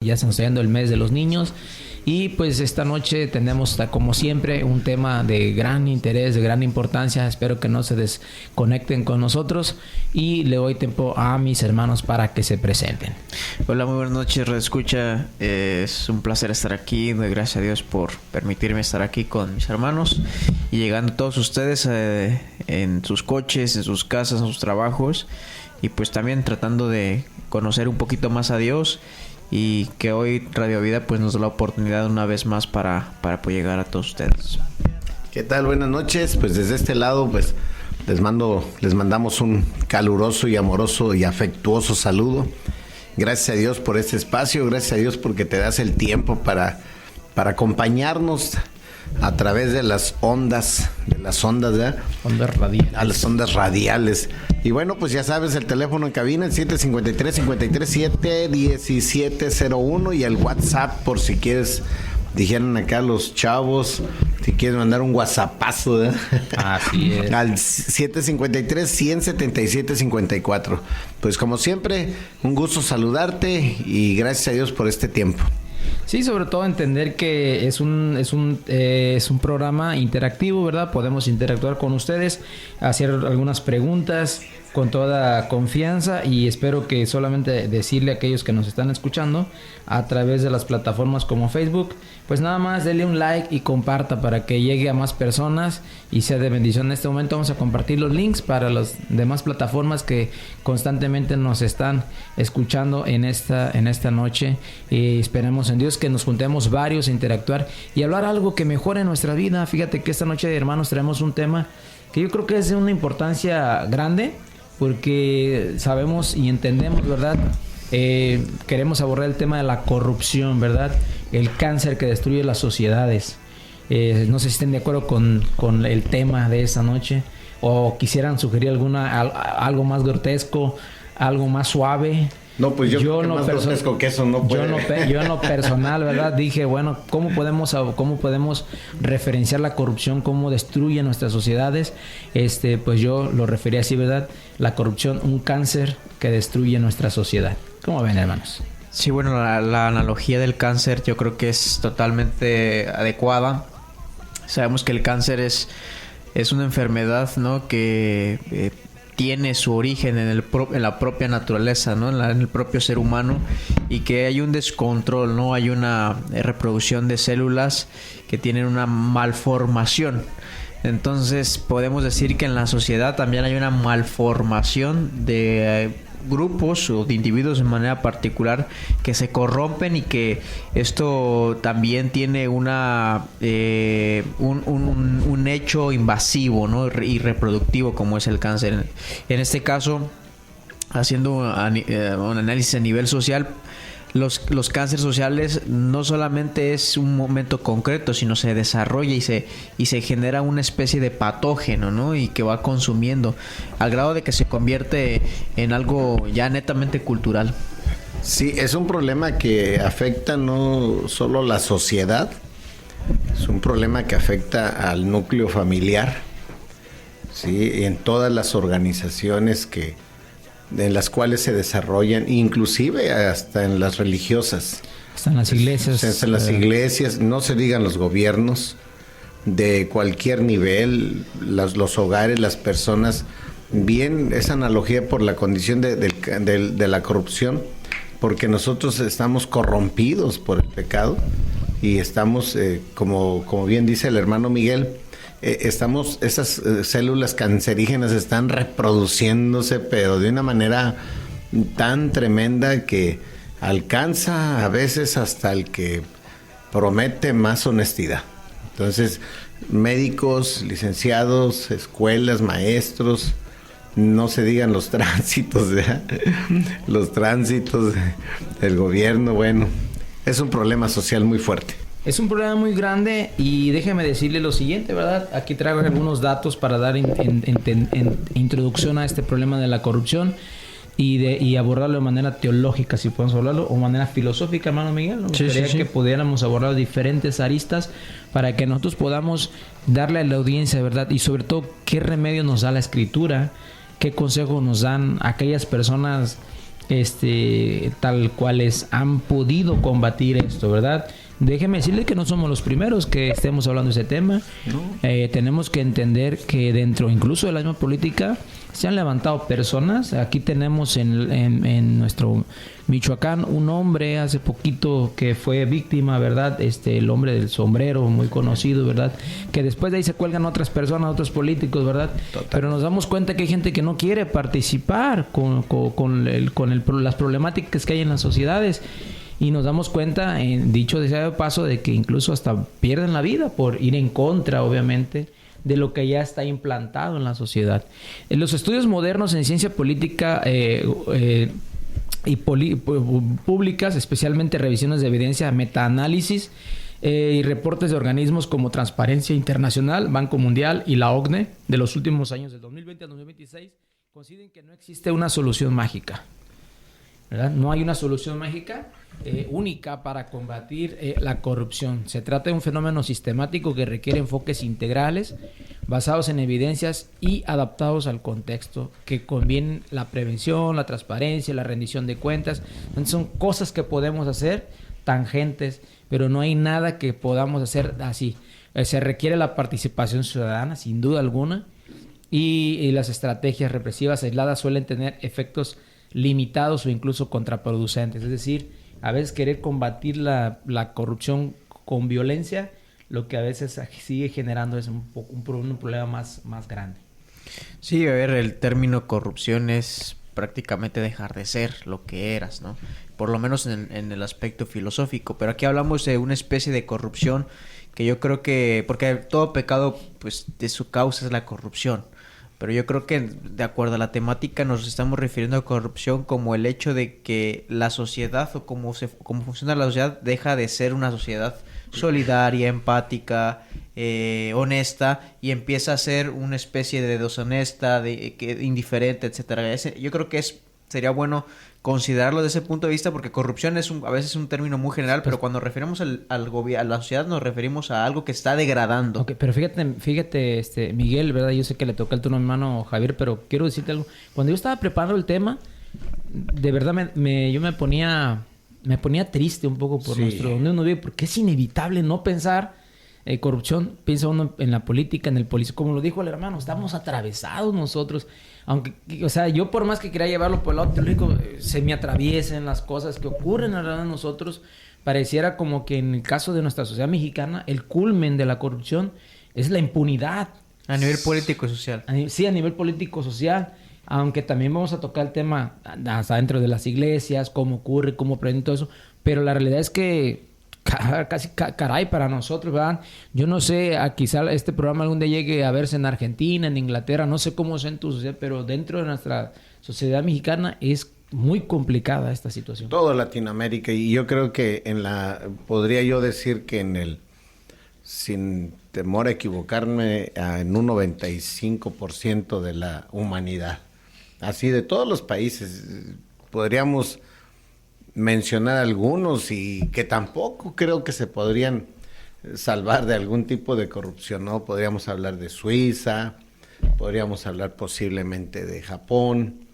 Ya se nos está yendo el mes de los niños. Y pues esta noche tenemos, como siempre, un tema de gran interés, de gran importancia. Espero que no se desconecten con nosotros. Y le doy tiempo a mis hermanos para que se presenten. Hola, muy buenas noches, Redescucha. Es un placer estar aquí. Doy gracias a Dios por permitirme estar aquí con mis hermanos. Y llegando a todos ustedes en sus coches, en sus casas, en sus trabajos. Y pues también tratando de conocer un poquito más a Dios. Y que hoy Radio Vida pues nos da la oportunidad una vez más para poder llegar a todos ustedes. ¿Qué tal? Buenas noches. Pues desde este lado pues les mandamos un caluroso y amoroso y afectuoso saludo. Gracias a Dios por este espacio, gracias a Dios porque te das el tiempo para acompañarnos a través de las ondas, ¿verdad? Ondas radiales. A las ondas radiales. Y bueno, pues ya sabes, el teléfono en cabina, el 753-53-7-1701 y el WhatsApp, por si quieres, dijeron acá los chavos, si quieres mandar un WhatsAppazo, ¿verdad? Así es. Al 753-177-54. Pues como siempre, un gusto saludarte y gracias a Dios por este tiempo. Sí, sobre todo entender que es un programa interactivo, ¿verdad? Podemos interactuar con ustedes, hacer algunas preguntas con toda confianza y espero que solamente decirle a aquellos que nos están escuchando a través de las plataformas como Facebook, pues nada más denle un like y comparta para que llegue a más personas y sea de bendición. En este momento vamos a compartir los links para las demás plataformas que constantemente nos están escuchando en esta noche y esperemos en Dios que nos juntemos varios a interactuar y hablar algo que mejore nuestra vida. Fíjate que esta noche de hermanos traemos un tema que yo creo que es de una importancia grande porque sabemos y entendemos, ¿verdad? Queremos abordar el tema de la corrupción, ¿verdad? El cáncer que destruye las sociedades. No sé si estén de acuerdo con el tema de esta noche o quisieran sugerir algo más grotesco, algo más suave. No, pues yo creo que más grotesco que eso no puede. Yo en lo personal, ¿verdad? Dije, bueno, ¿cómo podemos referenciar la corrupción? ¿Cómo destruye nuestras sociedades? Pues yo lo refería así, ¿verdad? La corrupción, un cáncer que destruye nuestra sociedad. ¿Cómo ven, hermanos? Sí, bueno, la analogía del cáncer yo creo que es totalmente adecuada. Sabemos que el cáncer es una enfermedad, ¿no? Que tiene su origen en la propia naturaleza, ¿no? En el propio ser humano y que hay un descontrol, ¿no? Hay una reproducción de células que tienen una malformación. Entonces podemos decir que en la sociedad también hay una malformación de grupos o de individuos de manera particular que se corrompen y que esto también tiene un hecho invasivo, ¿no? Y reproductivo como es el cáncer. En este caso, haciendo un análisis a nivel social, los cánceres sociales no solamente es un momento concreto, sino se desarrolla y se genera una especie de patógeno, ¿no? Y que va consumiendo al grado de que se convierte en algo ya netamente cultural. Sí, es un problema que afecta no solo la sociedad, es un problema que afecta al núcleo familiar, sí, en todas las organizaciones en las cuales se desarrollan, inclusive hasta en las religiosas. Hasta en las iglesias. Hasta en las iglesias, no se digan los gobiernos de cualquier nivel, los hogares, las personas. Bien, esa analogía por la condición de la corrupción, porque nosotros estamos corrompidos por el pecado y estamos, como bien dice el hermano Miguel, esas células cancerígenas están reproduciéndose, pero de una manera tan tremenda que alcanza a veces hasta el que promete más honestidad. Entonces, médicos, licenciados, escuelas, maestros, no se digan los tránsitos, ¿verdad? Los tránsitos del gobierno, bueno, es un problema social muy fuerte. Es un problema muy grande y déjeme decirle lo siguiente, ¿verdad? Aquí traigo algunos datos para dar introducción a este problema de la corrupción y abordarlo de manera teológica, si podemos hablarlo, o manera filosófica, hermano Miguel. Me gustaría que pudiéramos abordar diferentes aristas para que nosotros podamos darle a la audiencia, ¿verdad? Y sobre todo, ¿qué remedio nos da la Escritura? ¿Qué consejo nos dan aquellas personas tal cuales han podido combatir esto, ¿verdad? Déjeme decirle que no somos los primeros que estemos hablando de ese tema. No. Tenemos que entender que dentro incluso de la misma política se han levantado personas. Aquí tenemos en nuestro Michoacán un hombre hace poquito que fue víctima, ¿verdad? El hombre del sombrero, muy conocido, ¿verdad? Que después de ahí se cuelgan otras personas, otros políticos, ¿verdad? Total. Pero nos damos cuenta que hay gente que no quiere participar con las problemáticas que hay en las sociedades. Y nos damos cuenta, dicho de ese paso, de que incluso hasta pierden la vida por ir en contra, obviamente, de lo que ya está implantado en la sociedad. En los estudios modernos en ciencia política públicas, especialmente revisiones de evidencia, metaanálisis y reportes de organismos como Transparencia Internacional, Banco Mundial y la OCDE de los últimos años, del 2020 al 2026, coinciden que no existe una solución mágica, ¿verdad? No hay una solución mágica única para combatir la corrupción. Se trata de un fenómeno sistemático que requiere enfoques integrales basados en evidencias y adaptados al contexto, que convienen la prevención, la transparencia, la rendición de cuentas. Entonces son cosas que podemos hacer tangentes, pero no hay nada que podamos hacer así. Se requiere la participación ciudadana, sin duda alguna, y las estrategias represivas aisladas suelen tener efectos limitados o incluso contraproducentes. Es decir, a veces querer combatir la corrupción con violencia, lo que a veces sigue generando es un problema más grande. Sí, a ver, el término corrupción es prácticamente dejar de ser lo que eras, ¿no? Por lo menos en el aspecto filosófico. Pero aquí hablamos de una especie de corrupción que yo creo que... Porque todo pecado, pues, de su causa es la corrupción. Pero yo creo que de acuerdo a la temática nos estamos refiriendo a corrupción como el hecho de que la sociedad o cómo funciona la sociedad deja de ser una sociedad solidaria, empática, honesta, y empieza a ser una especie de deshonesta, indiferente, etcétera. Yo creo que sería bueno considerarlo desde ese punto de vista, porque corrupción a veces es un término muy general, pero cuando referimos a la sociedad nos referimos a algo que está degradando. Okay, pero fíjate, Miguel, ¿verdad? Yo sé que le toca el turno a mi hermano Javier, pero quiero decirte algo. Cuando yo estaba preparando el tema, de verdad yo me ponía triste un poco por donde uno vive, porque es inevitable no pensar corrupción. Piensa uno en la política, en el policía, como lo dijo el hermano, estamos atravesados nosotros. Aunque, o sea, yo por más que quería llevarlo por el lado teológico, se me atraviesen las cosas que ocurren alrededor de nosotros. Pareciera como que en el caso de nuestra sociedad mexicana, el culmen de la corrupción es la impunidad. A nivel político y social. Sí, a nivel político y social. Aunque también vamos a tocar el tema hasta dentro de las iglesias, cómo ocurre, cómo aprenden todo eso. Pero la realidad es que casi caray para nosotros, ¿verdad? Yo no sé, quizá este programa algún día llegue a verse en Argentina, en Inglaterra, no sé cómo es en tu sociedad, pero dentro de nuestra sociedad mexicana es muy complicada esta situación. Todo Latinoamérica, y yo creo que podría yo decir que sin temor a equivocarme, en un 95% de la humanidad. Así de todos los países, podríamos mencionar algunos y que tampoco creo que se podrían salvar de algún tipo de corrupción, ¿no? Podríamos hablar de Suiza, podríamos hablar posiblemente de Japón,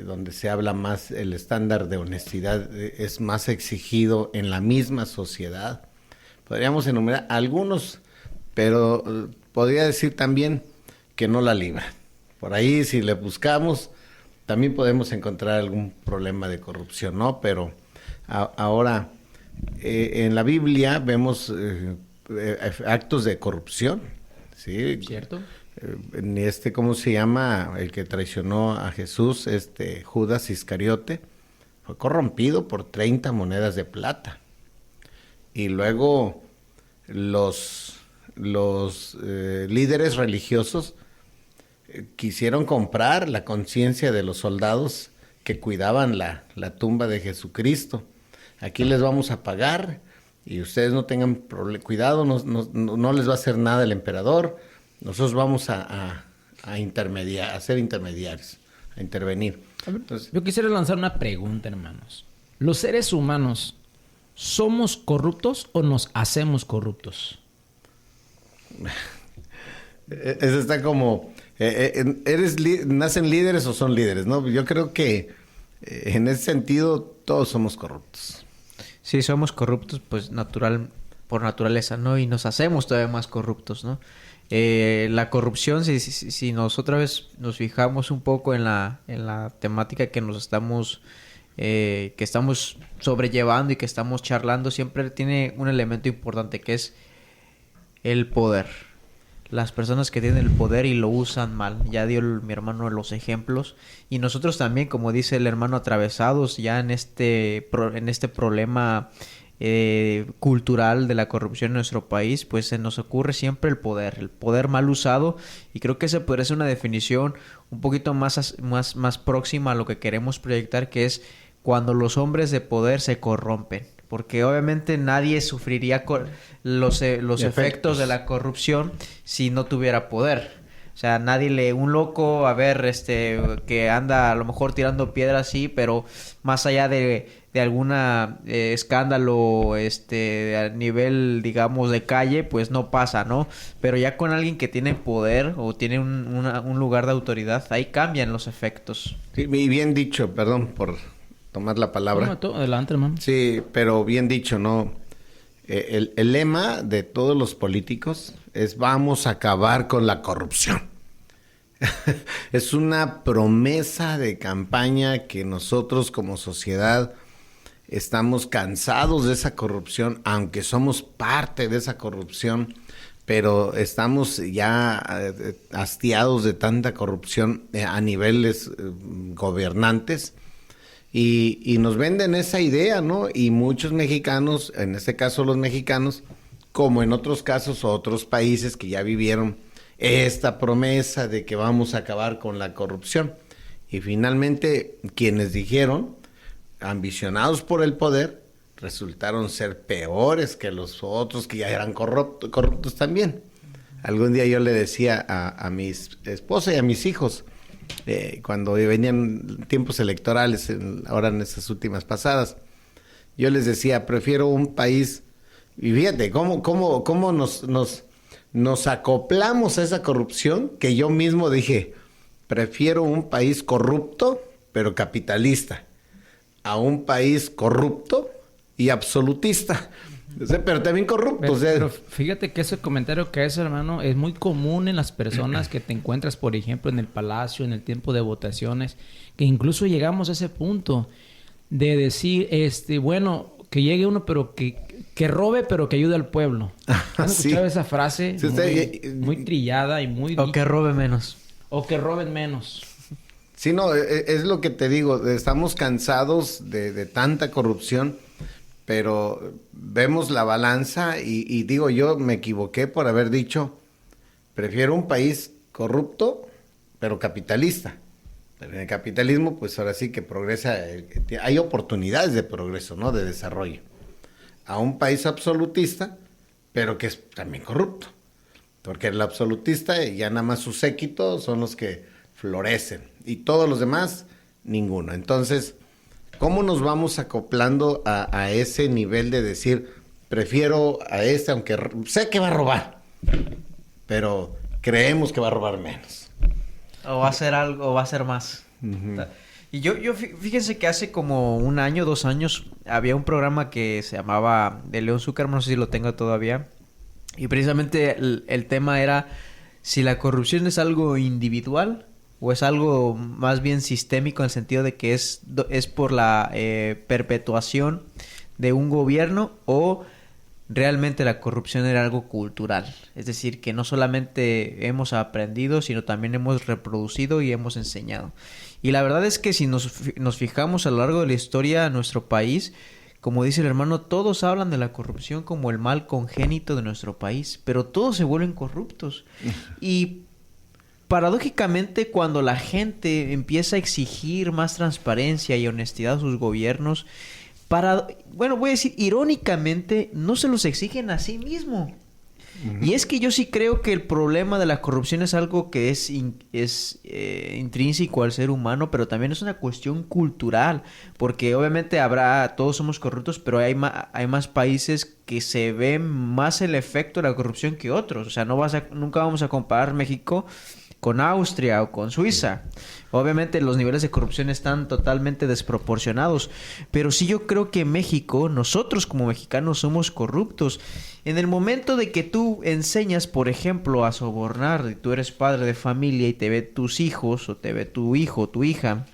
donde se habla más, el estándar de honestidad es más exigido en la misma sociedad. Podríamos enumerar algunos, pero podría decir también que no la libran. Por ahí, si le buscamos, también podemos encontrar algún problema de corrupción, ¿no? Pero ahora, en la Biblia vemos actos de corrupción, ¿sí? ¿Cierto? ¿Cómo se llama? El que traicionó a Jesús, Judas Iscariote, fue corrompido por 30 monedas de plata. Y luego los líderes religiosos quisieron comprar la conciencia de los soldados que cuidaban la tumba de Jesucristo. Aquí les vamos a pagar y ustedes no tengan cuidado, no les va a hacer nada el emperador. Nosotros vamos a ser intermediarios, a intervenir. Entonces, yo quisiera lanzar una pregunta, hermanos. ¿Los seres humanos somos corruptos o nos hacemos corruptos? Eso está como... ¿nacen líderes o son líderes? ¿No? Yo creo que En ese sentido, todos somos corruptos. Sí, somos corruptos, pues por naturaleza, ¿no? Y nos hacemos todavía más corruptos, ¿no? La corrupción, si nos otra vez nos fijamos un poco en la temática que que estamos sobrellevando y que estamos charlando, siempre tiene un elemento importante que es el poder. Las personas que tienen el poder y lo usan mal. Ya dio mi hermano los ejemplos. Y nosotros también, como dice el hermano, atravesados ya en este problema cultural de la corrupción en nuestro país, pues se nos ocurre siempre el poder mal usado. Y creo que esa podría ser una definición un poquito más próxima a lo que queremos proyectar, que es cuando los hombres de poder se corrompen. Porque obviamente nadie sufriría los efectos de la corrupción si no tuviera poder. O sea, un loco, a ver, que anda a lo mejor tirando piedras, sí, pero más allá de alguna escándalo, a nivel, digamos, de calle, pues no pasa, ¿no? Pero ya con alguien que tiene poder o tiene un lugar de autoridad, ahí cambian los efectos. Sí, y bien dicho, perdón por tomar la palabra. Adelante, hermano. Sí, pero bien dicho, ¿no? El lema de todos los políticos es vamos a acabar con la corrupción. Es una promesa de campaña que nosotros como sociedad estamos cansados de esa corrupción, aunque somos parte de esa corrupción, pero estamos ya hastiados de tanta corrupción a niveles gobernantes. Y nos venden esa idea, ¿no? Y muchos mexicanos, en este caso los mexicanos, como en otros casos otros países que ya vivieron esta promesa de que vamos a acabar con la corrupción. Y finalmente, quienes dijeron, ambicionados por el poder, resultaron ser peores que los otros que ya eran corruptos también. Algún día yo le decía a mi esposa y a mis hijos, cuando venían tiempos electorales, ahora en estas últimas pasadas, yo les decía, prefiero un país, y fíjate cómo nos acoplamos a esa corrupción, que yo mismo dije, prefiero un país corrupto, pero capitalista, a un país corrupto y absolutista. O sea, pero también corrupto. Pero fíjate que ese comentario que haces, hermano, es muy común en las personas que te encuentras, por ejemplo, en el palacio, en el tiempo de votaciones, que incluso llegamos a ese punto de decir, bueno, que llegue uno, pero que robe, pero que ayude al pueblo. ¿Has escuchado esa frase? Sí, muy trillada y muy... O que robe menos. O que roben menos. Sí, no, es lo que te digo, estamos cansados de tanta corrupción, pero vemos la balanza y digo, yo me equivoqué por haber dicho, prefiero un país corrupto, pero capitalista. Pero en el capitalismo, pues ahora sí que progresa, hay oportunidades de progreso, ¿no? De desarrollo. A un país absolutista, pero que es también corrupto. Porque el absolutista, ya nada más su séquito son los que florecen. Y todos los demás, ninguno. Entonces, ¿cómo nos vamos acoplando a ese nivel de decir, prefiero a aunque sé que va a robar, pero creemos que va a robar menos? O va a hacer algo, o va a hacer más. Uh-huh. Y yo fíjense que hace como 1 año, 2 años, había un programa que se llamaba de León Zuckerman, no sé si lo tengo todavía. Y precisamente el tema era si la corrupción es algo individual o es algo más bien sistémico, en el sentido de que es por la perpetuación de un gobierno, o realmente la corrupción era algo cultural. Es decir, que no solamente hemos aprendido, sino también hemos reproducido y hemos enseñado. Y la verdad es que si nos fijamos a lo largo de la historia de nuestro país, como dice el hermano, todos hablan de la corrupción como el mal congénito de nuestro país, pero todos se vuelven corruptos. Y paradójicamente, cuando la gente empieza a exigir más transparencia y honestidad a sus gobiernos, voy a decir, irónicamente, no se los exigen a sí mismo. Uh-huh. Y es que yo sí creo que el problema de la corrupción es algo que es intrínseco al ser humano, pero también es una cuestión cultural, porque obviamente todos somos corruptos, pero hay más países que se ve más el efecto de la corrupción que otros. O sea, nunca vamos a comparar México con Austria o con Suiza. Obviamente los niveles de corrupción están totalmente desproporcionados, pero sí yo creo que México, nosotros como mexicanos somos corruptos. En el momento de que tú enseñas, por ejemplo, a sobornar, y tú eres padre de familia y te ve tus hijos o te ve tu hijo, tu hija,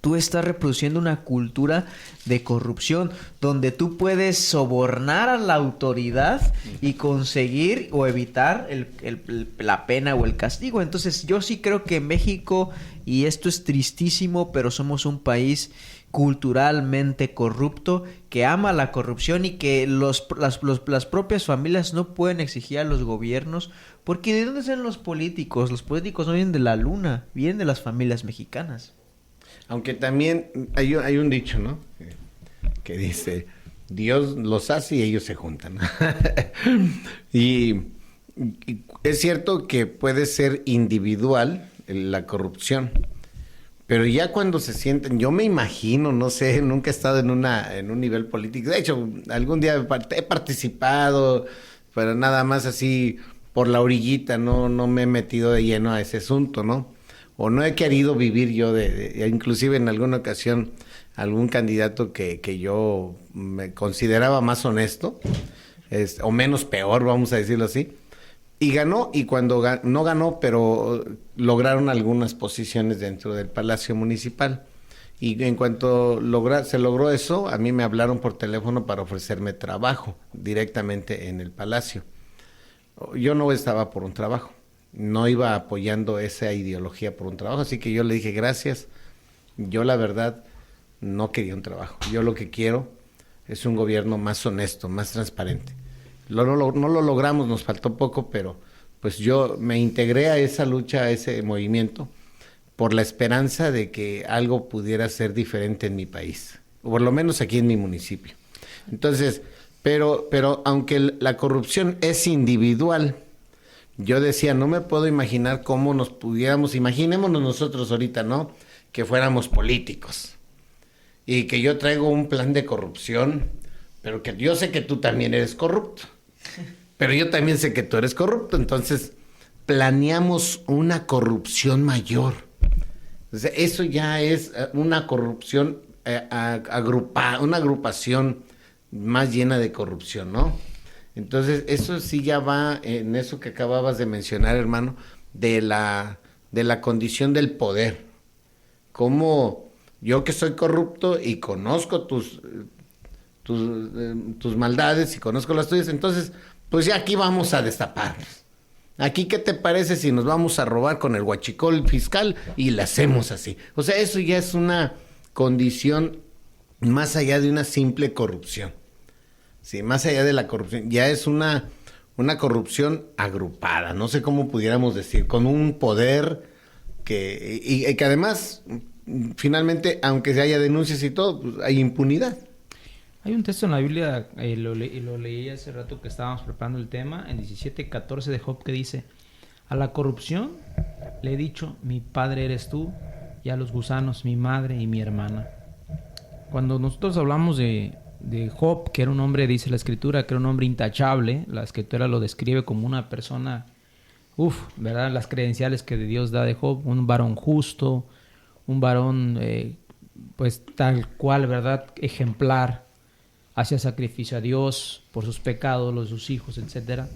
tú estás reproduciendo una cultura de corrupción donde tú puedes sobornar a la autoridad y conseguir o evitar la pena o el castigo. Entonces yo sí creo que México, y esto es tristísimo, pero somos un país culturalmente corrupto, que ama la corrupción y que las propias familias no pueden exigir a los gobiernos, porque ¿de dónde salen los políticos? Los políticos no vienen de la luna, vienen de las familias mexicanas. Aunque también hay un dicho, ¿no? Que dice, Dios los hace y ellos se juntan. y es cierto que puede ser individual la corrupción, pero ya cuando se sienten, yo me imagino, no sé, nunca he estado en un nivel político. De hecho, algún día he participado, pero nada más así por la orillita, no me he metido de lleno a ese asunto, ¿no? O no he querido vivir yo inclusive en alguna ocasión algún candidato que yo me consideraba más honesto, o menos peor, vamos a decirlo así, y ganó, y cuando no ganó, pero lograron algunas posiciones dentro del Palacio Municipal. Y en cuanto se logró eso, a mí me hablaron por teléfono para ofrecerme trabajo directamente en el Palacio. Yo no estaba por un trabajo. No iba apoyando esa ideología por un trabajo, así que yo le dije gracias. Yo la verdad no quería un trabajo. Yo lo que quiero es un gobierno más honesto, más transparente. No lo logramos, nos faltó poco, pero pues yo me integré a esa lucha, a ese movimiento, por la esperanza de que algo pudiera ser diferente en mi país, o por lo menos aquí en mi municipio. Entonces, pero aunque la corrupción es individual, yo decía, no me puedo imaginar cómo nos pudiéramos, imaginémonos nosotros ahorita, ¿no? Que fuéramos políticos y que yo traigo un plan de corrupción, pero que yo sé que tú también eres corrupto, pero yo también sé que tú eres corrupto, entonces planeamos una corrupción mayor. O sea, eso ya es una corrupción agrupada, una agrupación más llena de corrupción, ¿no? Entonces, eso sí ya va en eso que acababas de mencionar, hermano, de la condición del poder. Como yo que soy corrupto y conozco tus maldades y conozco las tuyas, entonces, pues ya aquí vamos a destaparnos. Aquí, ¿qué te parece si nos vamos a robar con el huachicol fiscal y la hacemos así? O sea, eso ya es una condición más allá de una simple corrupción. Sí, más allá de la corrupción, ya es una corrupción agrupada, no sé cómo pudiéramos decir, con un poder y que además, finalmente, aunque se haya denuncias y todo, pues hay impunidad. Hay un texto en la Biblia, lo leí hace rato que estábamos preparando el tema, en 17:14 de Job, que dice, a la corrupción le he dicho, mi padre eres tú, y a los gusanos, mi madre y mi hermana. Cuando nosotros hablamos de Job, que era un hombre, dice la escritura, que era un hombre intachable, la escritura lo describe como una persona, ¿verdad? Las credenciales que de Dios da de Job, un varón justo, un varón, pues tal cual, ¿verdad? Ejemplar, hacía sacrificio a Dios por sus pecados, los de sus hijos, etcétera.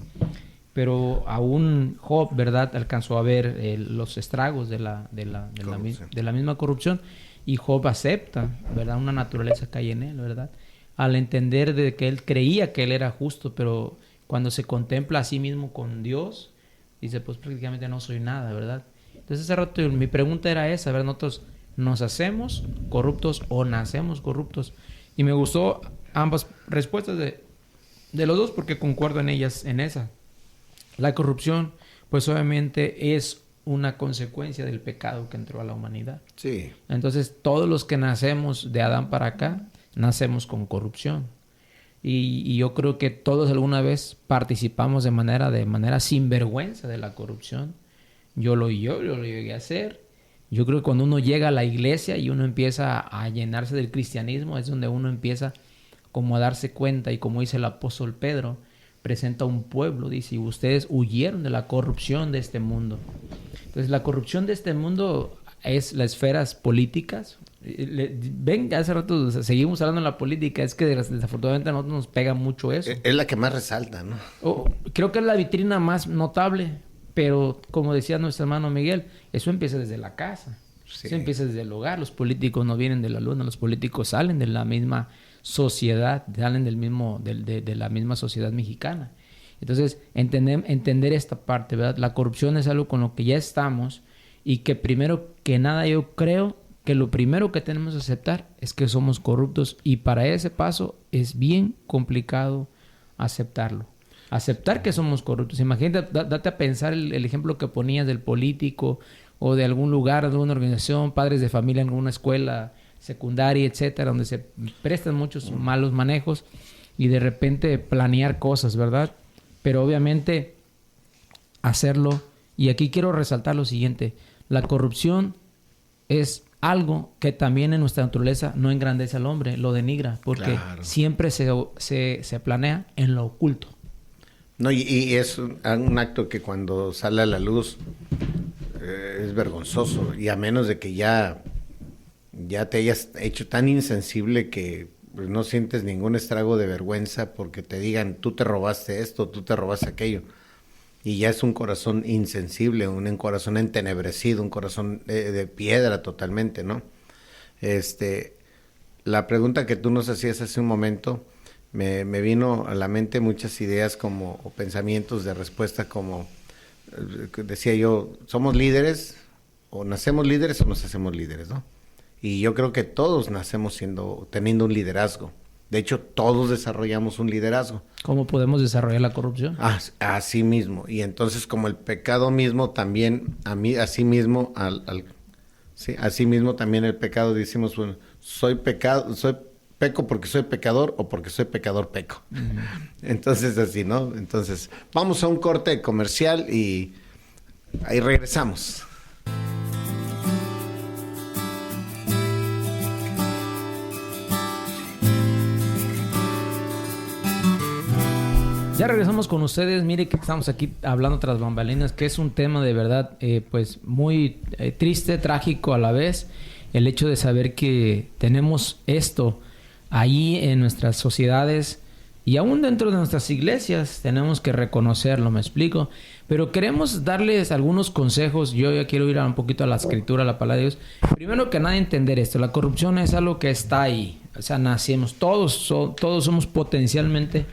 Pero aún Job, ¿verdad? Alcanzó a ver los estragos de la misma corrupción, y Job acepta, ¿verdad? Una naturaleza que hay en él, ¿verdad? Al entender de que él creía que él era justo, pero cuando se contempla a sí mismo con Dios, dice, pues prácticamente no soy nada, ¿verdad? Entonces ese rato mi pregunta era esa, ¿verdad? Nosotros nos hacemos corruptos o nacemos corruptos. Y me gustó ambas respuestas de los dos, porque concuerdo en ellas, en esa. La corrupción, pues obviamente es una consecuencia del pecado que entró a la humanidad. Sí. Entonces todos los que nacemos de Adán para acá, nacemos con corrupción. Y yo creo que todos alguna vez participamos de manera sinvergüenza de la corrupción. Yo lo llegué a hacer. Yo creo que cuando uno llega a la iglesia y uno empieza a llenarse del cristianismo, es donde uno empieza como a darse cuenta, y como dice el apóstol Pedro, presenta un pueblo, dice, y ustedes huyeron de la corrupción de este mundo. Entonces, la corrupción de este mundo es las esferas políticas. Ven, hace rato seguimos hablando de la política, es que desafortunadamente a nosotros nos pega mucho eso. Es la que más resalta, ¿no? Creo que es la vitrina más notable, pero como decía nuestro hermano Miguel, eso empieza desde la casa, eso empieza desde el hogar. Los políticos no vienen de la luna, los políticos salen de la misma sociedad, salen de la misma sociedad mexicana. Entonces, entender esta parte, ¿verdad? La corrupción es algo con lo que ya estamos y que primero que nada yo creo que lo primero que tenemos que aceptar es que somos corruptos, y para ese paso es bien complicado aceptarlo. Aceptar que somos corruptos. Imagínate, date a pensar el ejemplo que ponías del político o de algún lugar, de una organización, padres de familia en alguna escuela secundaria, etcétera, donde se prestan muchos malos manejos y de repente planear cosas, ¿verdad? Pero obviamente hacerlo, y aquí quiero resaltar lo siguiente: la corrupción es algo que también en nuestra naturaleza no engrandece al hombre, lo denigra, porque siempre se planea en lo oculto. No, y es un acto que cuando sale a la luz es vergonzoso, y a menos de que ya te hayas hecho tan insensible que pues, no sientes ningún estrago de vergüenza porque te digan, tú te robaste esto, tú te robaste aquello. Y ya es un corazón insensible, un corazón entenebrecido, un corazón de piedra totalmente, ¿no? La pregunta que tú nos hacías hace un momento, me vino a la mente muchas ideas o pensamientos de respuesta, como decía yo, ¿somos líderes? ¿O nacemos líderes o nos hacemos líderes, no? Y yo creo que todos nacemos teniendo un liderazgo. De hecho, todos desarrollamos un liderazgo. ¿Cómo podemos desarrollar la corrupción? Así mismo. Y entonces, como el pecado mismo también, así mismo también el pecado, decimos, bueno, peco porque soy pecador, o porque soy pecador peco. Entonces, así, ¿no? Entonces, vamos a un corte comercial y ahí regresamos. Ya regresamos con ustedes. Mire que estamos aquí hablando tras bambalinas, que es un tema de verdad pues muy triste, trágico a la vez. El hecho de saber que tenemos esto ahí en nuestras sociedades y aún dentro de nuestras iglesias, tenemos que reconocerlo, ¿me explico? Pero queremos darles algunos consejos. Yo ya quiero ir un poquito a la escritura, a la palabra de Dios. Primero que nada, entender esto. La corrupción es algo que está ahí. O sea, nacemos. Todos somos potencialmente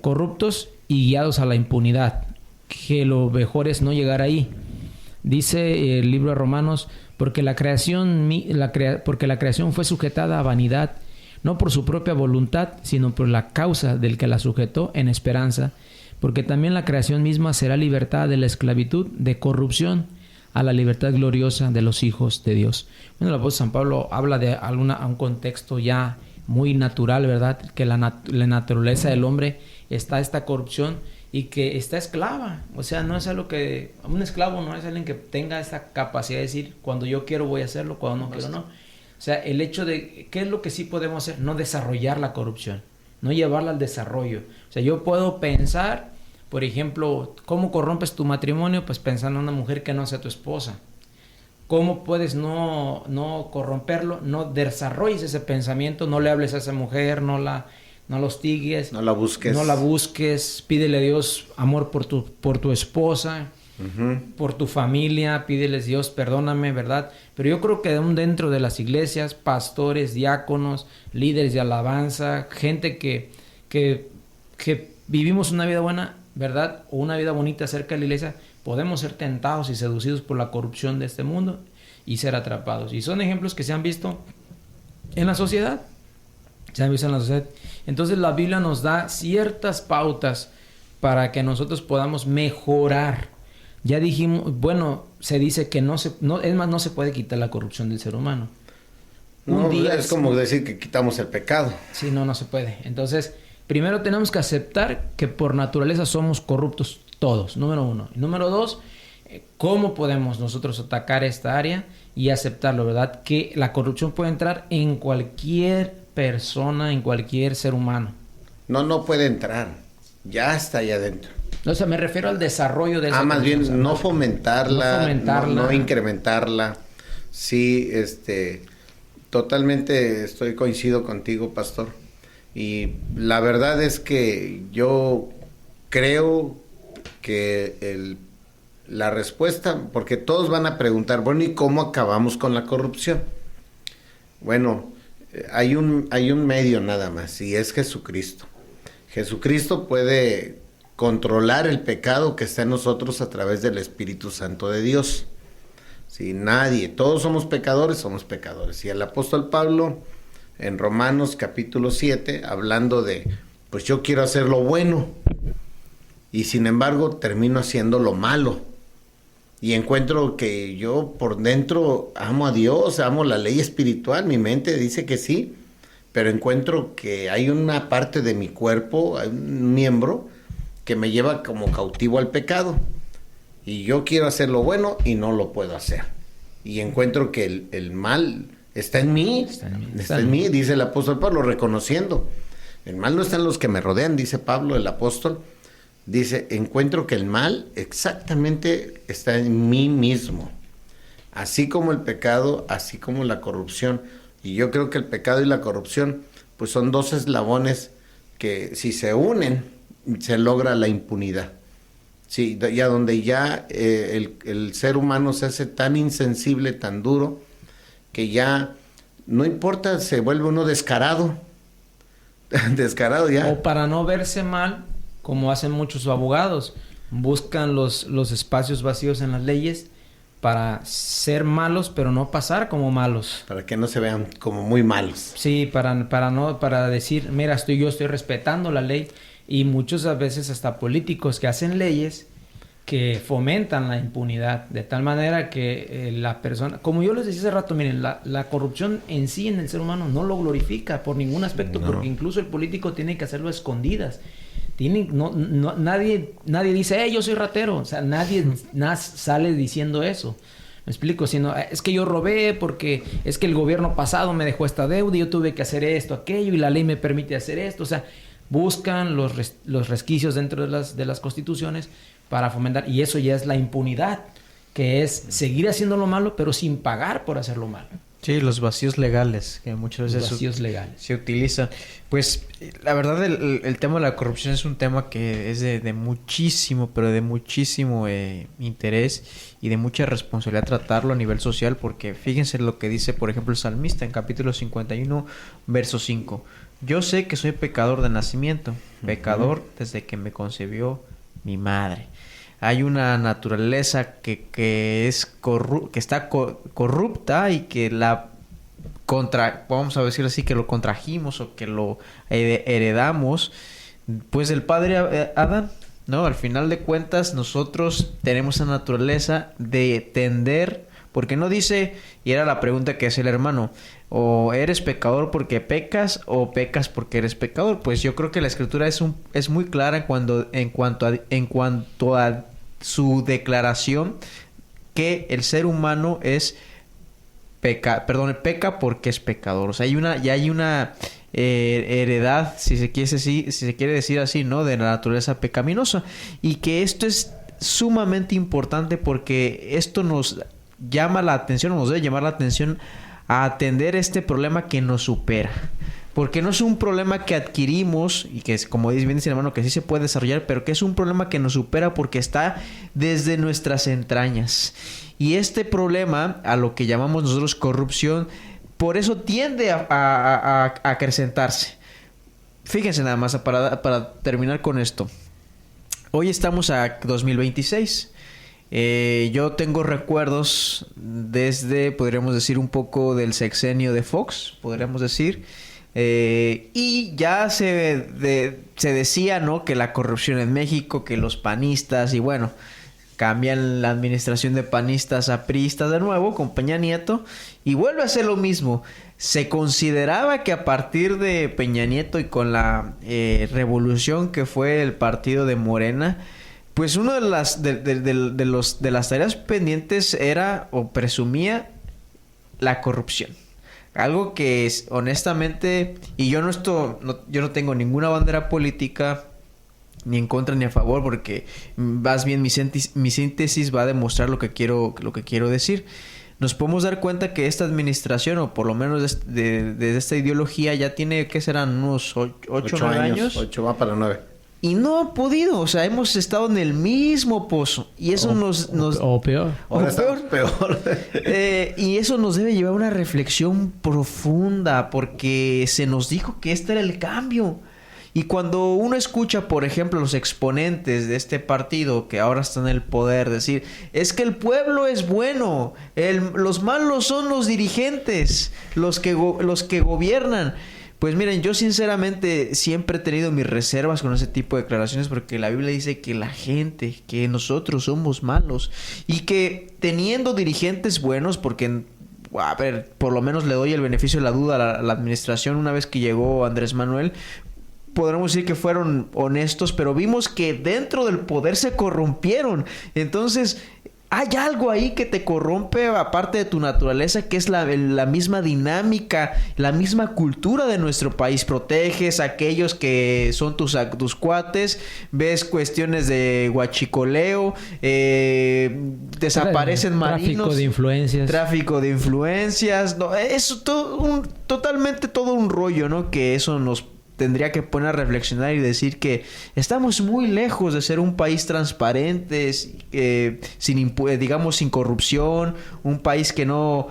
corruptos y guiados a la impunidad, que lo mejor es no llegar ahí. Dice el libro de Romanos, porque la creación fue sujetada a vanidad, no por su propia voluntad, sino por la causa del que la sujetó, en esperanza, porque también la creación misma será libertada de la esclavitud de corrupción a la libertad gloriosa de los hijos de Dios. Bueno, el apóstol San Pablo habla de un contexto ya muy natural, ¿verdad? Que la naturaleza del hombre está esta corrupción y que está esclava. O sea, no es algo que... Un esclavo no es alguien que tenga esta capacidad de decir, cuando yo quiero voy a hacerlo, cuando no quiero no. O sea, el hecho de... ¿Qué es lo que sí podemos hacer? No desarrollar la corrupción, no llevarla al desarrollo. O sea, yo puedo pensar, por ejemplo, ¿cómo corrompes tu matrimonio? Pues pensando en una mujer que no sea tu esposa. ¿Cómo puedes no corromperlo? No desarrolles ese pensamiento, no le hables a esa mujer, no la hostigues. No la busques. No la busques. Pídele a Dios amor por tu esposa, por tu familia. Pídeles, Dios, perdóname, ¿verdad? Pero yo creo que aún dentro de las iglesias, pastores, diáconos, líderes de alabanza, gente que vivimos una vida buena, ¿verdad? O una vida bonita cerca de la iglesia, podemos ser tentados y seducidos por la corrupción de este mundo y ser atrapados. Y son ejemplos que se han visto en la sociedad. Entonces la Biblia nos da ciertas pautas para que nosotros podamos mejorar. Ya dijimos, bueno, se dice que no se puede quitar la corrupción del ser humano. Es como decir que quitamos el pecado. Sí, no se puede. Entonces, primero tenemos que aceptar que por naturaleza somos corruptos todos, número uno. Y número dos, ¿cómo podemos nosotros atacar esta área y aceptarlo, verdad? Que la corrupción puede entrar en cualquier persona, en cualquier ser humano. No puede entrar. ya está allá adentro. O sea, me refiero al desarrollo de esa más corrupción, o sea, bien no fomentarla, no incrementarla. Sí, totalmente coincido contigo, pastor. Y la verdad es que yo creo que la respuesta, porque todos van a preguntar, bueno, ¿y cómo acabamos con la corrupción? Bueno, hay un medio nada más, y es Jesucristo. Jesucristo puede controlar el pecado que está en nosotros a través del Espíritu Santo de Dios. Si nadie, todos somos pecadores. Y el apóstol Pablo, en Romanos capítulo 7, hablando de, pues yo quiero hacer lo bueno, y sin embargo termino haciendo lo malo. Y encuentro que yo por dentro amo a Dios, amo la ley espiritual, mi mente dice que sí, pero encuentro que hay una parte de mi cuerpo, hay un miembro que me lleva como cautivo al pecado. Y yo quiero hacer lo bueno y no lo puedo hacer. Y encuentro que el mal está en mí, está en mí, dice el apóstol Pablo, reconociendo. El mal no está en los que me rodean, dice Pablo, el apóstol. Dice, encuentro que el mal exactamente está en mí mismo. Así como el pecado, así como la corrupción. Y yo creo que el pecado y la corrupción, pues son dos eslabones que si se unen, se logra la impunidad. Sí, ya donde ya el ser humano se hace tan insensible, tan duro, que ya no importa, se vuelve uno descarado. Descarado ya. O para no verse mal, como hacen muchos abogados, buscan los espacios vacíos en las leyes para ser malos, pero no pasar como malos. Para que no se vean como muy malos. Sí, para decir, mira, yo estoy respetando la ley. Y muchas veces hasta políticos que hacen leyes que fomentan la impunidad, de tal manera que la persona, como yo les decía hace rato, miren, la corrupción en sí en el ser humano no lo glorifica por ningún aspecto, porque incluso el político tiene que hacerlo a escondidas. Nadie dice, yo soy ratero, o sea, nadie sale diciendo eso. Me explico, sino es que yo robé porque es que el gobierno pasado me dejó esta deuda y yo tuve que hacer esto, aquello, y la ley me permite hacer esto, o sea, buscan los resquicios dentro de las constituciones para fomentar, y eso ya es la impunidad, que es seguir haciendo lo malo pero sin pagar por hacer lo malo. Sí, los vacíos legales, que muchas veces se utilizan. Pues la verdad el tema de la corrupción es un tema que es de muchísimo, pero de muchísimo interés y de mucha responsabilidad tratarlo a nivel social, porque fíjense lo que dice, por ejemplo, el salmista en capítulo 51, verso 5. Yo sé que soy pecador de nacimiento, pecador desde que me concebió mi madre. Hay una naturaleza que está corrupta y que vamos a decir así, que lo contrajimos o que lo heredamos, pues del padre Adán, ¿no? Al final de cuentas, nosotros tenemos esa naturaleza de tender, porque no dice, y era la pregunta que hacía el hermano, o eres pecador porque pecas o pecas porque eres pecador. Pues yo creo que la escritura es muy clara en cuanto a su declaración que el ser humano peca porque es pecador. O sea, hay una heredad, si se quiere decir así, ¿no? De la naturaleza pecaminosa, y que esto es sumamente importante porque esto nos llama la atención, nos debe llamar la atención a atender este problema que nos supera. Porque no es un problema que adquirimos y que, como bien dice el hermano, que sí se puede desarrollar, pero que es un problema que nos supera porque está desde nuestras entrañas. Y este problema, a lo que llamamos nosotros corrupción, por eso tiende a acrecentarse. Fíjense nada más, para terminar con esto. Hoy estamos a 2026. Yo tengo recuerdos desde, podríamos decir, un poco del sexenio de Fox, podríamos decir, y ya se decía, ¿no?, que la corrupción en México, que los panistas, y bueno, cambian la administración de panistas a priistas de nuevo con Peña Nieto y vuelve a ser lo mismo. Se consideraba que a partir de Peña Nieto y con la revolución que fue el partido de Morena, pues una de las tareas pendientes era o presumía la corrupción. Algo que es, honestamente, y yo no tengo ninguna bandera política, ni en contra ni a favor, porque más bien mi síntesis va a demostrar lo que quiero decir. Nos podemos dar cuenta que esta administración, o por lo menos de esta ideología, ya tiene, ¿qué serán? Unos 8 años. 8 va para 9. Y no ha podido, o sea, hemos estado en el mismo pozo. Y eso O peor. Ahora estamos peor. Y eso nos debe llevar a una reflexión profunda, porque se nos dijo que este era el cambio. Y cuando uno escucha, por ejemplo, los exponentes de este partido que ahora están en el poder decir, es que el pueblo es bueno, los malos son los dirigentes, los que gobiernan. Pues miren, yo sinceramente siempre he tenido mis reservas con ese tipo de declaraciones, porque la Biblia dice que la gente, que nosotros somos malos, y que teniendo dirigentes buenos, porque a ver, por lo menos le doy el beneficio de la duda a la administración una vez que llegó Andrés Manuel, podremos decir que fueron honestos, pero vimos que dentro del poder se corrompieron. Entonces, hay algo ahí que te corrompe, aparte de tu naturaleza, que es la misma dinámica, la misma cultura de nuestro país. Proteges a aquellos que son tus cuates, ves cuestiones de huachicoleo, desaparecen marinos. Tráfico de influencias. No, es totalmente todo un rollo, ¿no? Que eso nos tendría que poner a reflexionar y decir que estamos muy lejos de ser un país transparente, sin corrupción, un país que no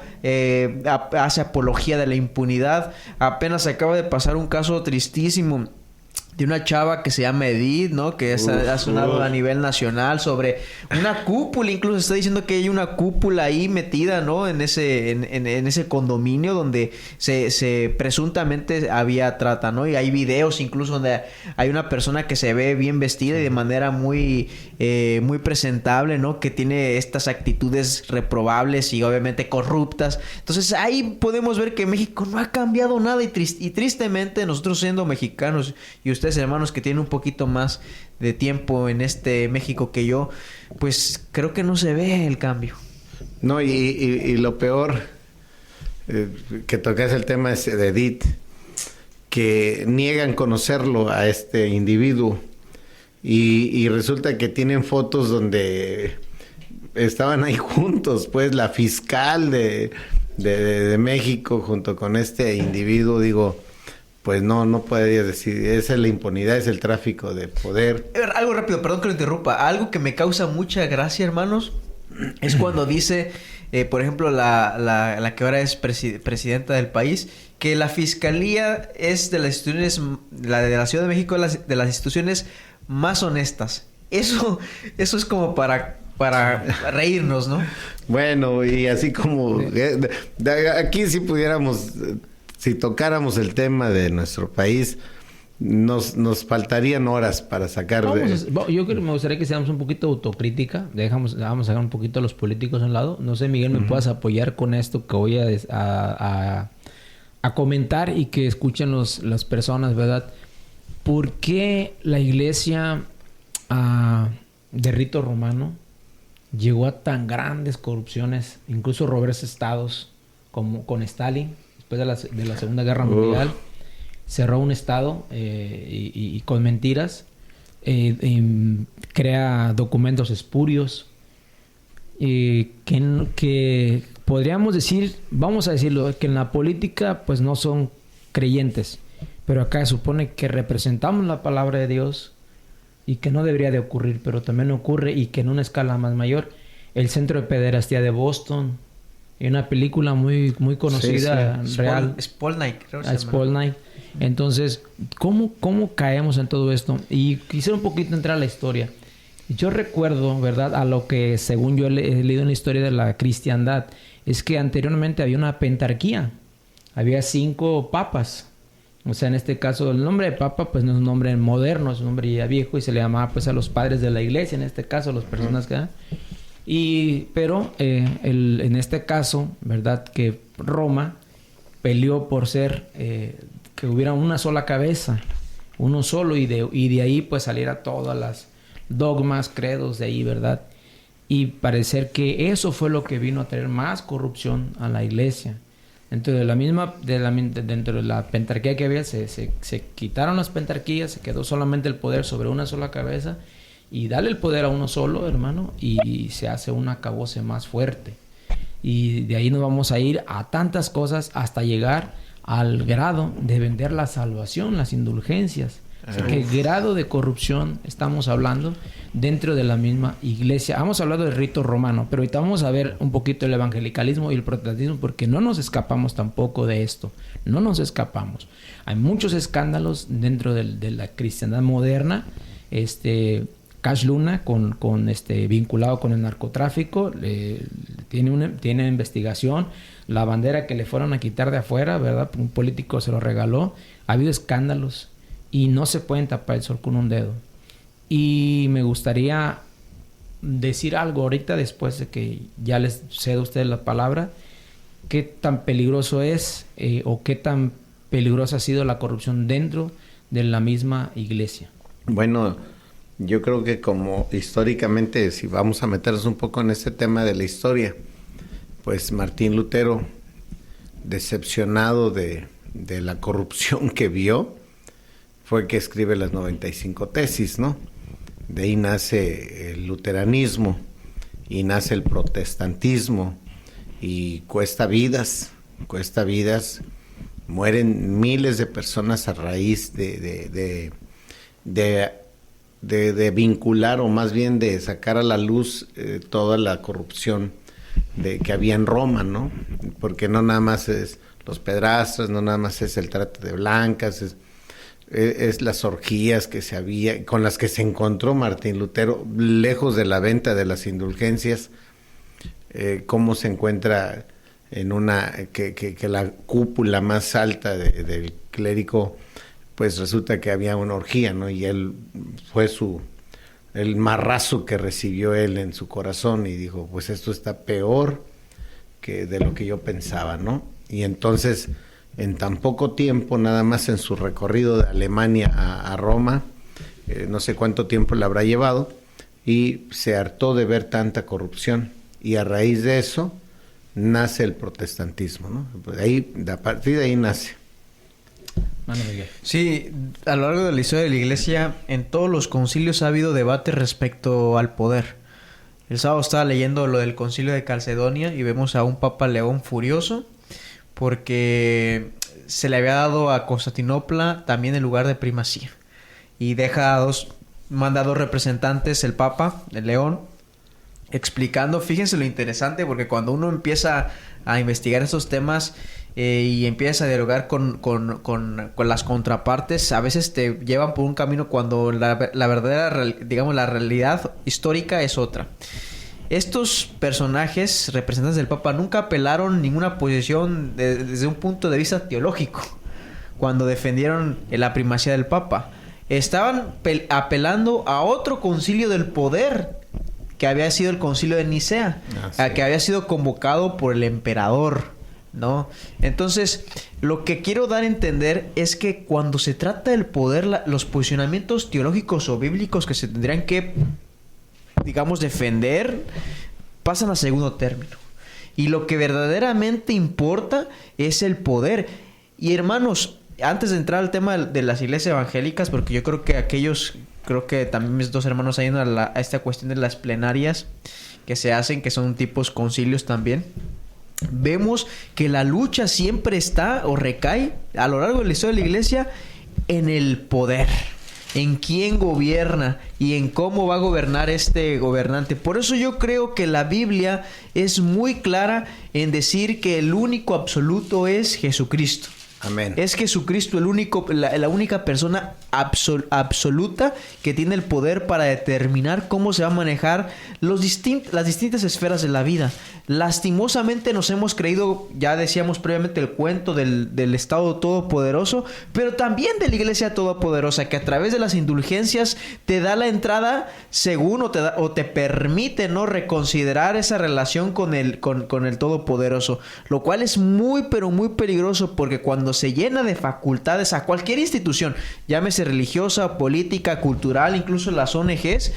hace apología de la impunidad. Apenas acaba de pasar un caso tristísimo de una chava que se llama Edith, ¿no? Que ha sonado a nivel nacional sobre una cúpula. Incluso está diciendo que hay una cúpula ahí metida, ¿no? En ese condominio donde se presuntamente había trata, ¿no? Y hay videos incluso donde hay una persona que se ve bien vestida y de manera muy presentable, ¿no? Que tiene estas actitudes reprobables y obviamente corruptas. Entonces ahí podemos ver que México no ha cambiado nada y tristemente nosotros siendo mexicanos y ustedes hermanos que tienen un poquito más de tiempo en este México que yo, pues creo que no se ve el cambio. No, y lo peor que tocas el tema es de Edith, que niegan conocerlo a este individuo y resulta que tienen fotos donde estaban ahí juntos, pues la fiscal de México junto con este individuo. Digo, pues no podría decir, esa es la impunidad, es el tráfico de poder. Algo rápido, perdón que lo interrumpa. Algo que me causa mucha gracia, hermanos, es cuando dice, por ejemplo, la que ahora es presidenta del país, que la fiscalía es de las instituciones, la de la Ciudad de México, de las instituciones más honestas. Eso es como para reírnos, ¿no? Bueno, y así como aquí si pudiéramos, si tocáramos el tema de nuestro país, nos faltarían horas para sacar yo creo que me gustaría que seamos un poquito autocrítica. Vamos a dejar un poquito a los políticos a un lado. No sé, Miguel, ¿me puedas apoyar con esto que voy a comentar y que escuchen las personas, ¿verdad? ¿Por qué la iglesia de rito romano llegó a tan grandes corrupciones? Incluso Roberto Estados, como con Stalin, después de la Segunda Guerra Mundial, cerró un estado y con mentiras, crea documentos espurios, que podríamos decir, vamos a decirlo, que en la política pues no son creyentes, pero acá se supone que representamos la palabra de Dios y que no debería de ocurrir, pero también ocurre, y que en una escala más mayor. El centro de pederastía de Boston, y una película muy conocida, sí. Real. Spoil Night, creo que Spoil Night. Entonces, ¿cómo caemos en todo esto? Y quisiera un poquito entrar a la historia. Yo recuerdo, ¿verdad?, a lo que según yo he leído en la historia de la cristiandad, es que anteriormente había una pentarquía. Había 5 papas. O sea, en este caso, el nombre de papa pues no es un nombre moderno, es un nombre ya viejo, y se le llamaba pues a los padres de la iglesia, en este caso, a las personas que... Pero en este caso, ¿verdad?, que Roma peleó por ser que hubiera una sola cabeza, uno solo, y de ahí pues saliera todas las dogmas, credos de ahí, ¿verdad? Y parecer que eso fue lo que vino a traer más corrupción a la iglesia. Dentro de dentro de la pentarquía que había, se quitaron las pentarquías, se quedó solamente el poder sobre una sola cabeza, y dale el poder a uno solo, hermano, y se hace un acabose más fuerte. Y de ahí nos vamos a ir a tantas cosas hasta llegar al grado de vender la salvación, las indulgencias. O sea, ¿qué grado de corrupción estamos hablando dentro de la misma iglesia? Hemos hablado del rito romano, pero ahorita vamos a ver un poquito el evangelicalismo y el protestantismo, porque no nos escapamos tampoco de esto. No nos escapamos. Hay muchos escándalos dentro de la cristiandad moderna. Cash Luna, vinculado con el narcotráfico, tiene investigación. La bandera que le fueron a quitar de afuera, ¿verdad? Un político se lo regaló. Ha habido escándalos y no se pueden tapar el sol con un dedo. Y me gustaría decir algo ahorita, después de que ya les cedo a ustedes la palabra. ¿Qué tan peligroso es o qué tan peligrosa ha sido la corrupción dentro de la misma iglesia? Bueno, yo creo que como históricamente, si vamos a meternos un poco en este tema de la historia, pues Martín Lutero, decepcionado de la corrupción que vio, fue que escribe las 95 tesis, ¿no? De ahí nace el luteranismo y nace el protestantismo, y cuesta vidas, mueren miles de personas a raíz de vincular, o más bien de sacar a la luz toda la corrupción que había en Roma, ¿no? Porque no nada más es los pedrastras, no nada más es el trata de blancas, es las orgías que se había, con las que se encontró Martín Lutero, lejos de la venta de las indulgencias, cómo se encuentra en que la cúpula más alta del clérigo, pues resulta que había una orgía, ¿no? Y él fue el marrazo que recibió él en su corazón, y dijo, pues esto está peor que de lo que yo pensaba, ¿no? Y entonces, en tan poco tiempo, nada más en su recorrido de Alemania a Roma, no sé cuánto tiempo le habrá llevado, y se hartó de ver tanta corrupción, y a raíz de eso nace el protestantismo, ¿no? Pues a partir de ahí nace. Sí, a lo largo de la historia de la iglesia, en todos los concilios ha habido debate respecto al poder. El sábado estaba leyendo lo del concilio de Calcedonia y vemos a un Papa León furioso porque se le había dado a Constantinopla también el lugar de primacía. Y manda a dos representantes, el Papa, el León, explicando. Fíjense lo interesante, porque cuando uno empieza a investigar estos temas y empieza a dialogar con las contrapartes, a veces te llevan por un camino cuando la verdadera, digamos, la realidad histórica es otra. Estos personajes, representantes del Papa, nunca apelaron ninguna posición desde un punto de vista teológico cuando defendieron la primacía del Papa. Estaban apelando a otro concilio del poder, que había sido el concilio de Nicea, que había sido convocado por el emperador, ¿no? Entonces, lo que quiero dar a entender es que cuando se trata del poder, los posicionamientos teológicos o bíblicos que se tendrían que, digamos, defender, pasan a segundo término. Y lo que verdaderamente importa es el poder. Y hermanos, antes de entrar al tema de las iglesias evangélicas, porque yo creo que también mis dos hermanos han ido a esta cuestión de las plenarias que se hacen, que son tipos concilios también. Vemos que la lucha siempre está o recae a lo largo de la historia de la iglesia en el poder, en quién gobierna y en cómo va a gobernar este gobernante. Por eso yo creo que la Biblia es muy clara en decir que el único absoluto es Jesucristo. Amén. Es Jesucristo la única persona absoluta que tiene el poder para determinar cómo se va a manejar las distintas esferas de la vida. Lastimosamente nos hemos creído, ya decíamos previamente, el cuento del Estado Todopoderoso, pero también de la Iglesia Todopoderosa, que a través de las indulgencias te da la entrada según o te permite, ¿no?, reconsiderar esa relación con el Todopoderoso, lo cual es muy pero muy peligroso, porque cuando se llena de facultades a cualquier institución, llámese religiosa, política, cultural, incluso las ONGs,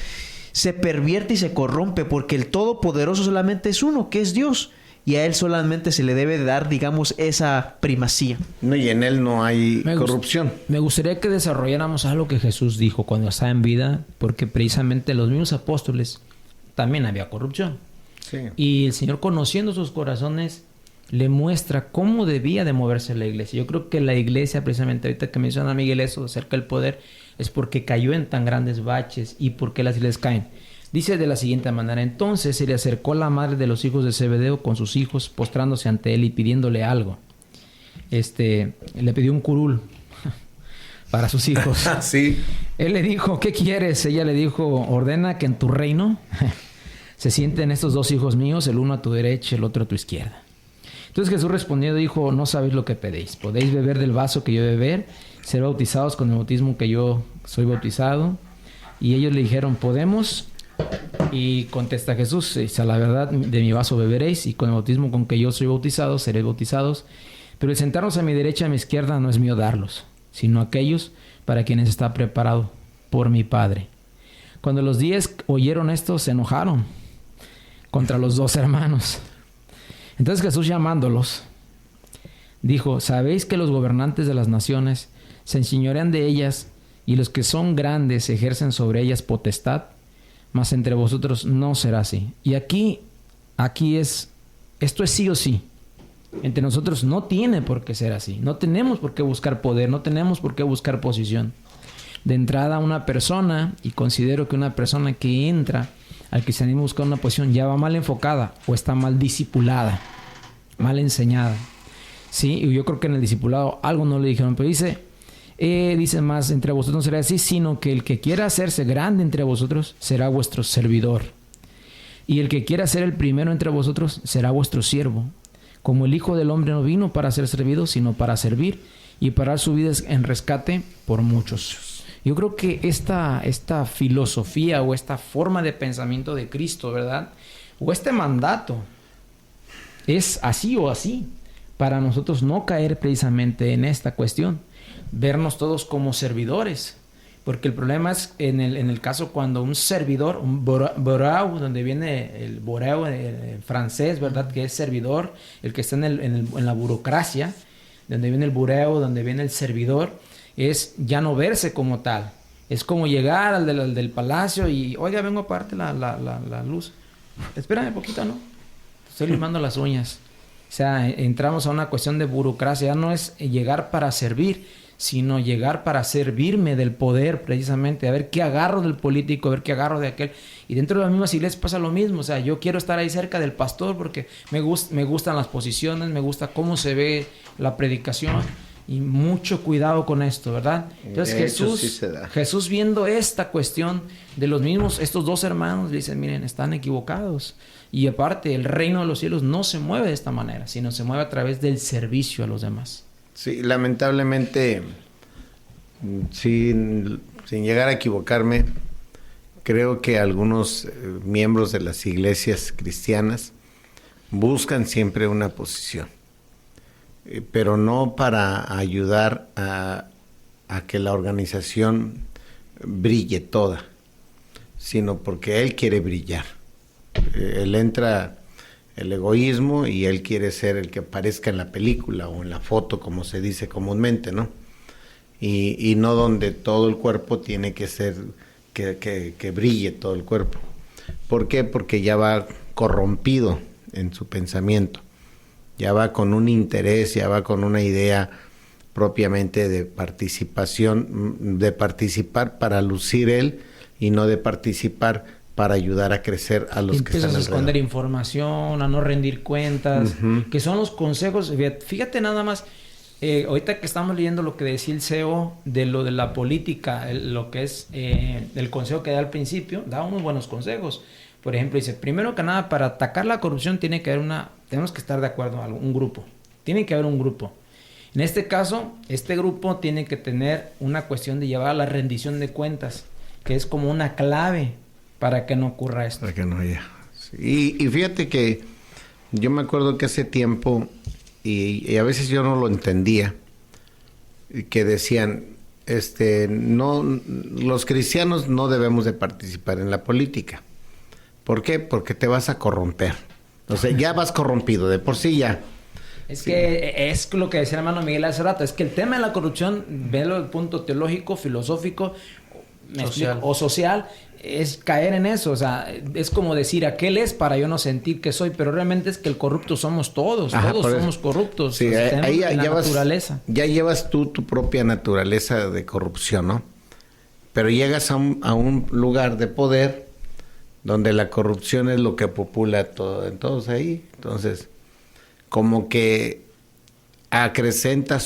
se pervierte y se corrompe, porque el Todopoderoso solamente es uno, que es Dios. y a Él solamente se le debe de dar, digamos, esa primacía. No, y en Él no hay corrupción. Me gustaría que desarrolláramos algo que Jesús dijo cuando estaba en vida, porque precisamente los mismos apóstoles también había corrupción. Sí. Y el Señor, conociendo sus corazones, le muestra cómo debía de moverse la iglesia. Yo creo que la iglesia, precisamente ahorita que menciona Miguel eso acerca del poder, es porque cayó en tan grandes baches y porque las iglesias caen. Dice de la siguiente manera: entonces se le acercó la madre de los hijos de Zebedeo con sus hijos, postrándose ante él y pidiéndole algo. Le pidió un curul para sus hijos. Sí. Él le dijo: ¿qué quieres? Ella le dijo: ordena que en tu reino se sienten estos dos hijos míos, el uno a tu derecha, el otro a tu izquierda. Entonces Jesús respondió, dijo: no sabéis lo que pedéis. ¿Podéis beber del vaso que yo beber? ¿Ser bautizados con el bautismo que yo soy bautizado? Y ellos le dijeron: podemos. Y contesta Jesús: a la verdad, de mi vaso beberéis, y con el bautismo con que yo soy bautizado seréis bautizados. Pero el sentarnos a mi derecha y a mi izquierda no es mío darlos, sino aquellos para quienes está preparado por mi Padre. Cuando los 10 oyeron esto, se enojaron contra los 2 hermanos. Entonces Jesús, llamándolos, dijo: ¿sabéis que los gobernantes de las naciones se enseñorean de ellas, y los que son grandes ejercen sobre ellas potestad? Mas entre vosotros no será así. Y aquí esto es sí o sí. Entre nosotros no tiene por qué ser así. No tenemos por qué buscar poder, no tenemos por qué buscar posición. De entrada, una persona, y considero que una persona que entra al cristianismo buscando una posición ya va mal enfocada o está mal discipulada, mal enseñada. Sí, y yo creo que en el discipulado algo no le dijeron, pero dice más: entre vosotros no será así, sino que el que quiera hacerse grande entre vosotros será vuestro servidor. Y el que quiera ser el primero entre vosotros será vuestro siervo. Como el Hijo del Hombre no vino para ser servido, sino para servir y para dar su vida en rescate por muchos. Yo creo que esta filosofía o esta forma de pensamiento de Cristo, ¿verdad? O este mandato es así o así, para nosotros no caer precisamente en esta cuestión, vernos todos como servidores. Porque el problema es en el caso cuando un servidor, un borau, donde viene el borau en francés, ¿verdad? Que es servidor, el que está en la burocracia, donde viene el borau, donde viene el servidor, es ya no verse como tal. Es como llegar al del palacio y: oiga, vengo a aparte la luz. Espérame poquito, ¿no? Estoy limando las uñas. O sea, entramos a una cuestión de burocracia. Ya no es llegar para servir, sino llegar para servirme del poder, precisamente, a ver qué agarro del político, a ver qué agarro de aquel. Y dentro de las mismas iglesias pasa lo mismo. O sea, yo quiero estar ahí cerca del pastor porque me gustan las posiciones, me gusta cómo se ve la predicación. Y mucho cuidado con esto, ¿verdad? Entonces Jesús viendo esta cuestión de los mismos, estos 2 hermanos, dicen: miren, están equivocados. Y aparte, el reino de los cielos no se mueve de esta manera, sino se mueve a través del servicio a los demás. Sí, lamentablemente, sin llegar a equivocarme, creo que algunos miembros de las iglesias cristianas buscan siempre una posición, pero no para ayudar a que la organización brille toda, sino porque él quiere brillar. Él entra el egoísmo y él quiere ser el que aparezca en la película o en la foto, como se dice comúnmente, ¿no? Y no donde todo el cuerpo tiene que ser, que brille todo el cuerpo. ¿Por qué? Porque ya va corrompido en su pensamiento, ya va con un interés, ya va con una idea propiamente de participación, de participar para lucir él y no de participar para ayudar a crecer a los que están alrededor. Empiezas a esconder información, a no rendir cuentas, que son los consejos. Fíjate nada más, ahorita que estamos leyendo lo que decía el CEO de lo de la política, lo que es el consejo que da al principio, da unos buenos consejos. Por ejemplo, dice: primero que nada, para atacar la corrupción tenemos que estar de acuerdo en un grupo. Tiene que haber un grupo. En este caso, este grupo tiene que tener una cuestión de llevar a la rendición de cuentas, que es como una clave para que no ocurra esto. Para que no haya. Sí. Y fíjate que yo me acuerdo que hace tiempo, y a veces yo no lo entendía, que decían, no, los cristianos no debemos de participar en la política. ¿Por qué? Porque te vas a corromper. O sea, ya vas corrompido, de por sí ya. Es que es lo que decía el hermano Miguel hace rato, es que el tema de la corrupción, velo desde el punto teológico, filosófico, o social, es caer en eso. O sea, es como decir, aquel es para yo no sentir que soy, pero realmente es que el corrupto somos todos, todos somos corruptos. Sí, ahí ya naturaleza. Ya llevas tú tu propia naturaleza de corrupción, ¿no? Pero llegas a un lugar de poder donde la corrupción es lo que popula todo, en todos ahí. Entonces, como que acrecenta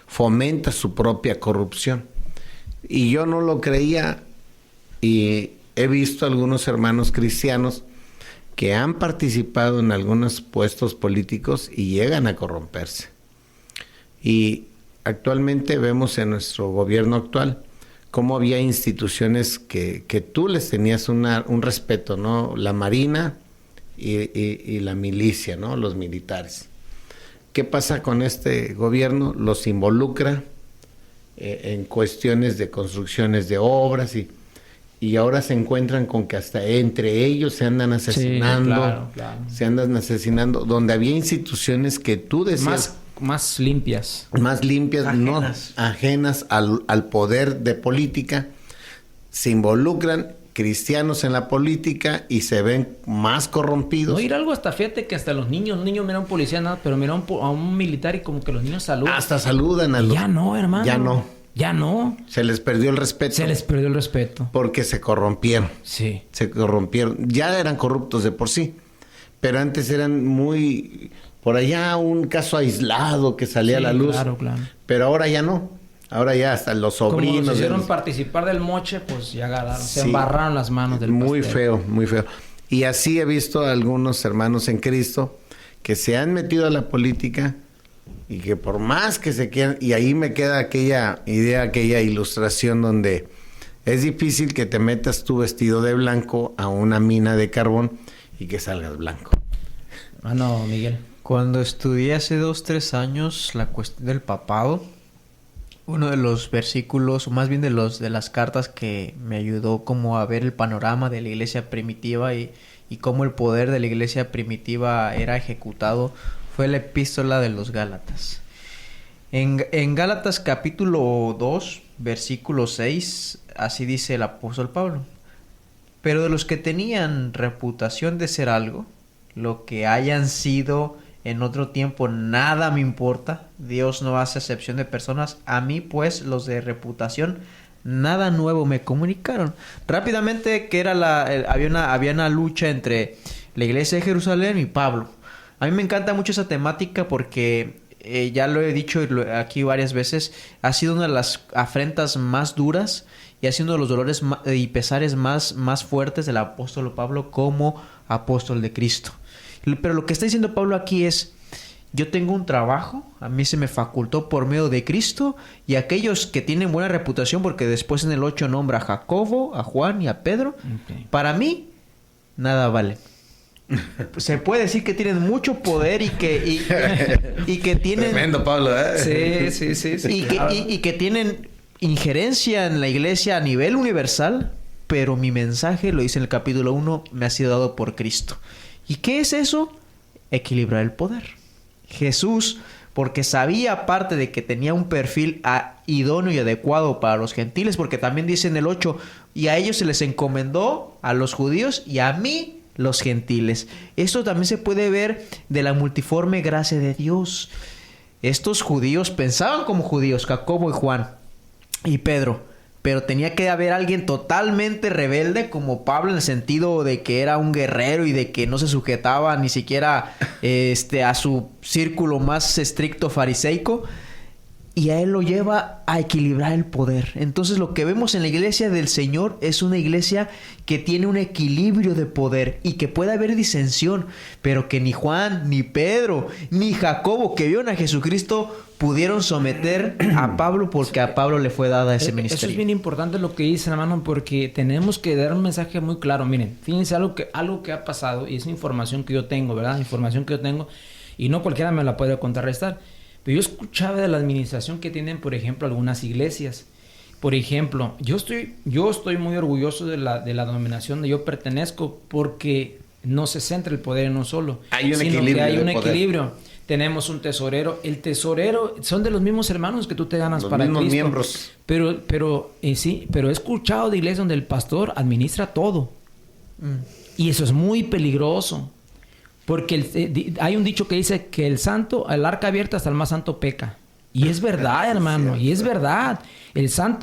fomenta su propia corrupción. Y yo no lo creía, y he visto algunos hermanos cristianos que han participado en algunos puestos políticos y llegan a corromperse. Y actualmente vemos en nuestro gobierno actual cómo había instituciones que tú les tenías un respeto, ¿no? La Marina y la milicia, ¿no? Los militares. ¿Qué pasa con este gobierno? Los involucra en cuestiones de construcciones de obras y ahora se encuentran con que hasta entre ellos se andan asesinando. Sí, claro. Se andan asesinando, donde había instituciones que tú decías... Más limpias. Más limpias, ajenas al poder de política, se involucran cristianos en la política y se ven más corrompidos. No, ir algo hasta, fíjate que hasta los niños miran a un policía, nada, pero miran a un militar y como que los niños saludan. Hasta saludan a los... Ya no, hermano. Ya no. Se les perdió el respeto. Porque se corrompieron. Sí. Se corrompieron. Ya eran corruptos de por sí, pero antes eran muy... Por allá un caso aislado que salía a la luz. Claro. Pero ahora ya no. Ahora ya hasta los sobrinos... Como los hicieron participar del moche, pues ya agarraron. Sí. Se embarraron las manos del Muy pastel. muy feo. Y así he visto a algunos hermanos en Cristo que se han metido a la política y que por más que se quieran... Y ahí me queda aquella idea, aquella ilustración donde es difícil que te metas tu vestido de blanco a una mina de carbón y que salgas blanco. No, Miguel. Cuando estudié hace 2-3 años la cuestión del papado, uno de los versículos, o más bien de las cartas que me ayudó como a ver el panorama de la iglesia primitiva y cómo el poder de la iglesia primitiva era ejecutado, fue la epístola de los Gálatas. En Gálatas capítulo 2, versículo 6, así dice el apóstol Pablo: pero de los que tenían reputación de ser algo, lo que hayan sido en otro tiempo, nada me importa. Dios no hace excepción de personas. A mí, pues, los de reputación, nada nuevo me comunicaron. Rápidamente, que era había una lucha entre la iglesia de Jerusalén y Pablo. A mí me encanta mucho esa temática porque, ya lo he dicho aquí varias veces, ha sido una de las afrentas más duras y ha sido uno de los dolores y pesares más fuertes del apóstol Pablo como apóstol de Cristo. Pero lo que está diciendo Pablo aquí es: yo tengo un trabajo, a mí se me facultó por medio de Cristo, y aquellos que tienen buena reputación, porque después en el 8 nombra a Jacobo, a Juan y a Pedro, para mí nada vale. Se puede decir que tienen mucho poder y que tienen... Tremendo, Pablo, ¿eh? Sí. Y que tienen injerencia en la iglesia a nivel universal, pero mi mensaje, lo dice en el capítulo 1, me ha sido dado por Cristo. ¿Y qué es eso? Equilibrar el poder. Jesús, porque sabía, aparte de que tenía un perfil idóneo y adecuado para los gentiles, porque también dice en el 8, y a ellos se les encomendó, a los judíos y a mí, los gentiles. Esto también se puede ver de la multiforme gracia de Dios. Estos judíos pensaban como judíos, Jacobo y Juan y Pedro, pero tenía que haber alguien totalmente rebelde como Pablo, en el sentido de que era un guerrero y de que no se sujetaba ni siquiera a su círculo más estricto fariseico. Y a él lo lleva a equilibrar el poder. Entonces lo que vemos en la iglesia del Señor es una iglesia que tiene un equilibrio de poder y que puede haber disensión, pero que ni Juan, ni Pedro, ni Jacobo, que vieron a Jesucristo, pudieron someter a Pablo, porque a Pablo le fue dada ese ministerio. Eso es bien importante lo que dice, hermano, porque tenemos que dar un mensaje muy claro. Miren, fíjense algo que ha pasado, y es información que yo tengo, ¿verdad? Información que yo tengo, y no cualquiera me la puede contrarrestar. Pero yo escuchaba de la administración que tienen, por ejemplo, algunas iglesias. Por ejemplo, yo estoy muy orgulloso de la denominación donde yo pertenezco, porque no se centra el poder en uno solo. Hay un sino equilibrio que hay un de poder. equilibrio. Tenemos un tesorero. El tesorero son de los mismos hermanos que tú te ganas Los para mismos Cristo. miembros. Pero he escuchado de iglesias donde el pastor administra todo. Y eso es muy peligroso. Porque hay un dicho que dice que el arca abierta hasta el más santo peca. Y es verdad, hermano, y es verdad.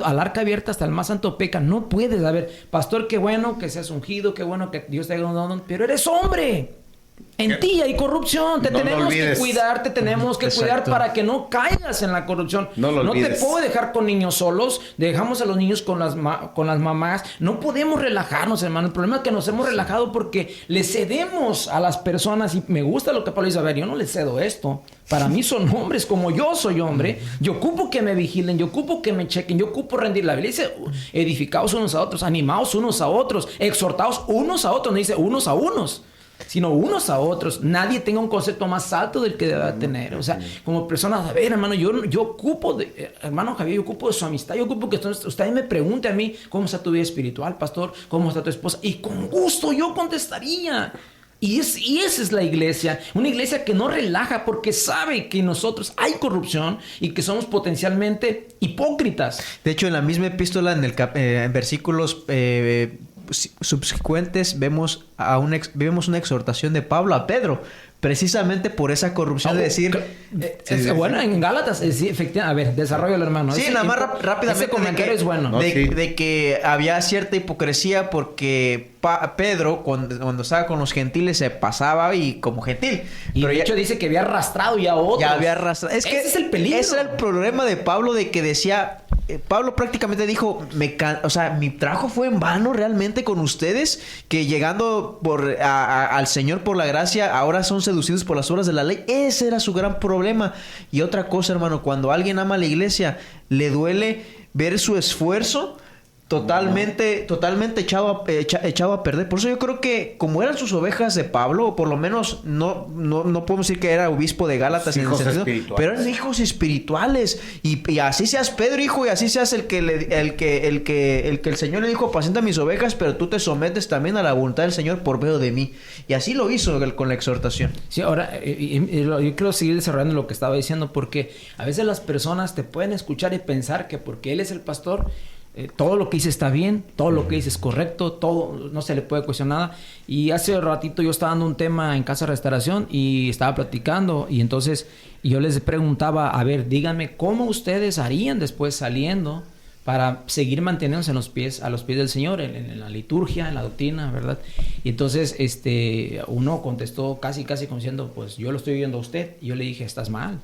Al arca abierta hasta el más santo peca. No puedes, a ver, pastor, qué bueno que seas ungido, qué bueno que Dios te haga un don, pero eres hombre. En ti hay corrupción. Te No lo tenemos que olvides. cuidar, te tenemos que cuidar Exacto. para que no caigas en la corrupción. No lo te olvides. puedo dejar con niños solos. Dejamos a los niños con las mamás. No podemos relajarnos, hermano. El problema es que nos hemos relajado porque le cedemos a las personas. Y me gusta lo que Pablo dice. A ver, yo no les cedo esto. Para mí son hombres como yo soy hombre. Yo ocupo que me vigilen. Yo ocupo que me chequen. Yo ocupo rendir. La Biblia dice edificados unos a otros. Animados unos a otros. Exhortados unos a otros. No dice unos a unos, sino unos a otros. Nadie tenga un concepto más alto del que debe tener. O sea, como personas, a ver, hermano, yo ocupo hermano Javier, yo ocupo de su amistad. Yo ocupo que usted me pregunte a mí cómo está tu vida espiritual, pastor, cómo está tu esposa. Y con gusto yo contestaría. Y esa es la iglesia. Una iglesia que no relaja porque sabe que nosotros hay corrupción y que somos potencialmente hipócritas. De hecho, en la misma epístola, en versículos subsecuentes, vemos una exhortación de Pablo a Pedro, precisamente por esa corrupción de decir... Bueno, en Gálatas, sí, efectivamente. A ver, desarrollalo, hermano. Sí, nada más rápidamente. Ese comentario es bueno. De que había cierta hipocresía porque Pedro, cuando estaba con los gentiles, se pasaba y como gentil. Y pero de hecho dice que había arrastrado ya a otros. Ya había arrastrado. Es que ese es el peligro. Ese era el problema de Pablo, de que decía... Pablo prácticamente dijo, mi trabajo fue en vano realmente con ustedes, que llegando al Señor por la gracia, ahora son seducidos por las obras de la ley. Ese era su gran problema. Y otra cosa, hermano, cuando alguien ama a la iglesia, le duele ver su esfuerzo totalmente echado a perder. Por eso yo creo que como eran sus ovejas de Pablo, o por lo menos no podemos decir que era obispo de Gálatas en el sentido, pero eran hijos espirituales. Y así seas Pedro, hijo, y así seas el que el Señor le dijo, apacienta mis ovejas, pero tú te sometes también a la voluntad del Señor por medio de mí. Y así lo hizo con la exhortación. Sí, ahora yo quiero seguir desarrollando lo que estaba diciendo, porque a veces las personas te pueden escuchar y pensar que porque él es el pastor, todo lo que dice está bien, todo lo que dice es correcto, todo no se le puede cuestionar nada. Y hace ratito yo estaba dando un tema en Casa de Restauración y estaba platicando, y entonces yo les preguntaba, a ver, díganme cómo ustedes harían después saliendo para seguir manteniéndose a los pies del Señor, en la liturgia, en la doctrina, ¿verdad? Y entonces uno contestó casi como diciendo, pues yo lo estoy viendo a usted. Y yo le dije, estás mal.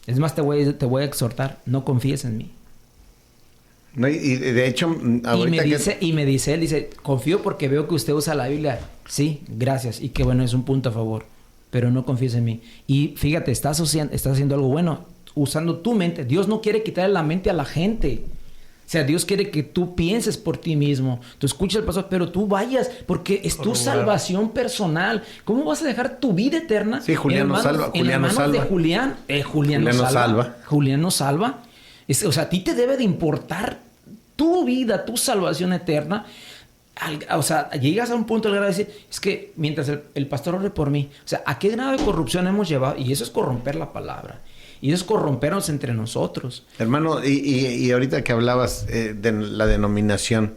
Es más, te voy a exhortar, no confíes en mí. No, y de hecho, y me dice él, confío porque veo que usted usa la Biblia. Sí, gracias. Y que bueno, es un punto a favor. Pero no confíes en mí. Y fíjate, estás haciendo algo bueno, usando tu mente. Dios no quiere quitarle la mente a la gente. O sea, Dios quiere que tú pienses por ti mismo. Tú escuchas al pastor, pero tú vayas, porque es tu salvación personal. ¿Cómo vas a dejar tu vida eterna? Sí, Julián nos salva. Julián nos salva. Julián nos salva. O sea, a ti te debe de importar tu vida, tu salvación eterna. O sea, llegas a un punto de decir, es que mientras el pastor ore por mí, o sea, ¿a qué grado de corrupción hemos llevado? Y eso es corromper la palabra. Y eso es corrompernos entre nosotros. Hermano, y ahorita que hablabas de la denominación,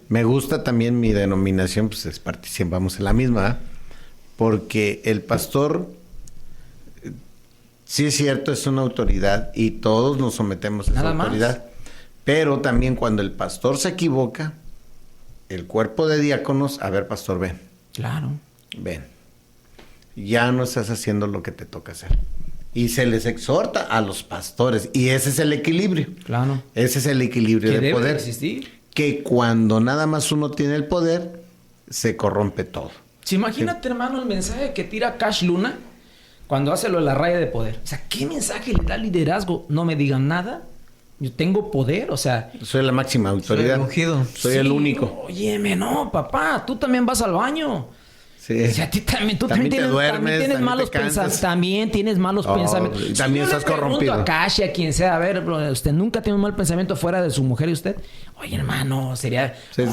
me gusta también mi denominación, pues participamos en la misma, ¿eh? Porque el pastor, sí es cierto, es una autoridad y todos nos sometemos a esa autoridad. Pero también cuando el pastor se equivoca, el cuerpo de diáconos, a ver, pastor, ven. Claro. Ven. Ya no estás haciendo lo que te toca hacer. Y se les exhorta a los pastores. Y ese es el equilibrio. Claro. Ese es el equilibrio de poder. Existir. Que cuando nada más uno tiene el poder, se corrompe todo. Sí, imagínate, hermano, el mensaje que tira Cash Luna cuando hace lo de la raya de poder. O sea, ¿qué mensaje le da liderazgo? No me digan nada. Yo tengo poder, o sea... Soy la máxima autoridad. Soy el ungido. Soy el único. Óyeme, no, papá. Tú también vas al baño. Sí. O sea, tú también tienes malos pensamientos. También tienes malos pensamientos. Y también estás corrompido. A Cash, a quien sea, a ver, bro, usted nunca tiene un mal pensamiento fuera de su mujer y usted... Oye, hermano, sería... Sí.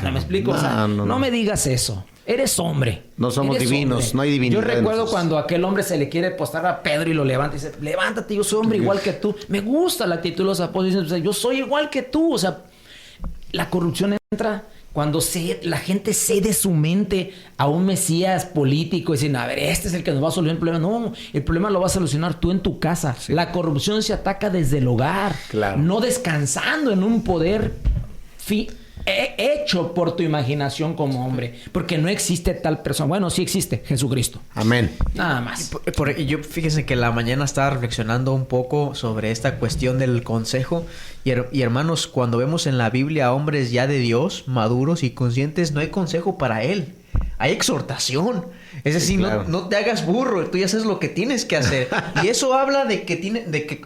No me explico. No me digas eso. Eres hombre. No somos Eres divinos, hombre. no hay divinidad. Yo en recuerdo nosotros. cuando aquel hombre se le quiere postar a Pedro y lo levanta y dice, levántate, yo soy hombre igual que tú. Me gusta la actitud de los apóstoles, o sea, yo soy igual que tú. O sea, la corrupción entra cuando la gente cede su mente a un mesías político y dicen, a ver, este es el que nos va a solucionar el problema. No, el problema lo vas a solucionar tú en tu casa. Sí. La corrupción se ataca desde el hogar, Claro. no descansando en un poder hecho por tu imaginación como hombre, porque no existe tal persona. Bueno, sí existe, Jesucristo. Amén. Nada más. Y yo fíjense que la mañana estaba reflexionando un poco sobre esta cuestión del consejo y hermanos, cuando vemos en la Biblia a hombres ya de Dios, maduros y conscientes, no hay consejo para él, hay exhortación. Es decir, Sí, claro. no te hagas burro, tú ya sabes lo que tienes que hacer. Y eso habla de que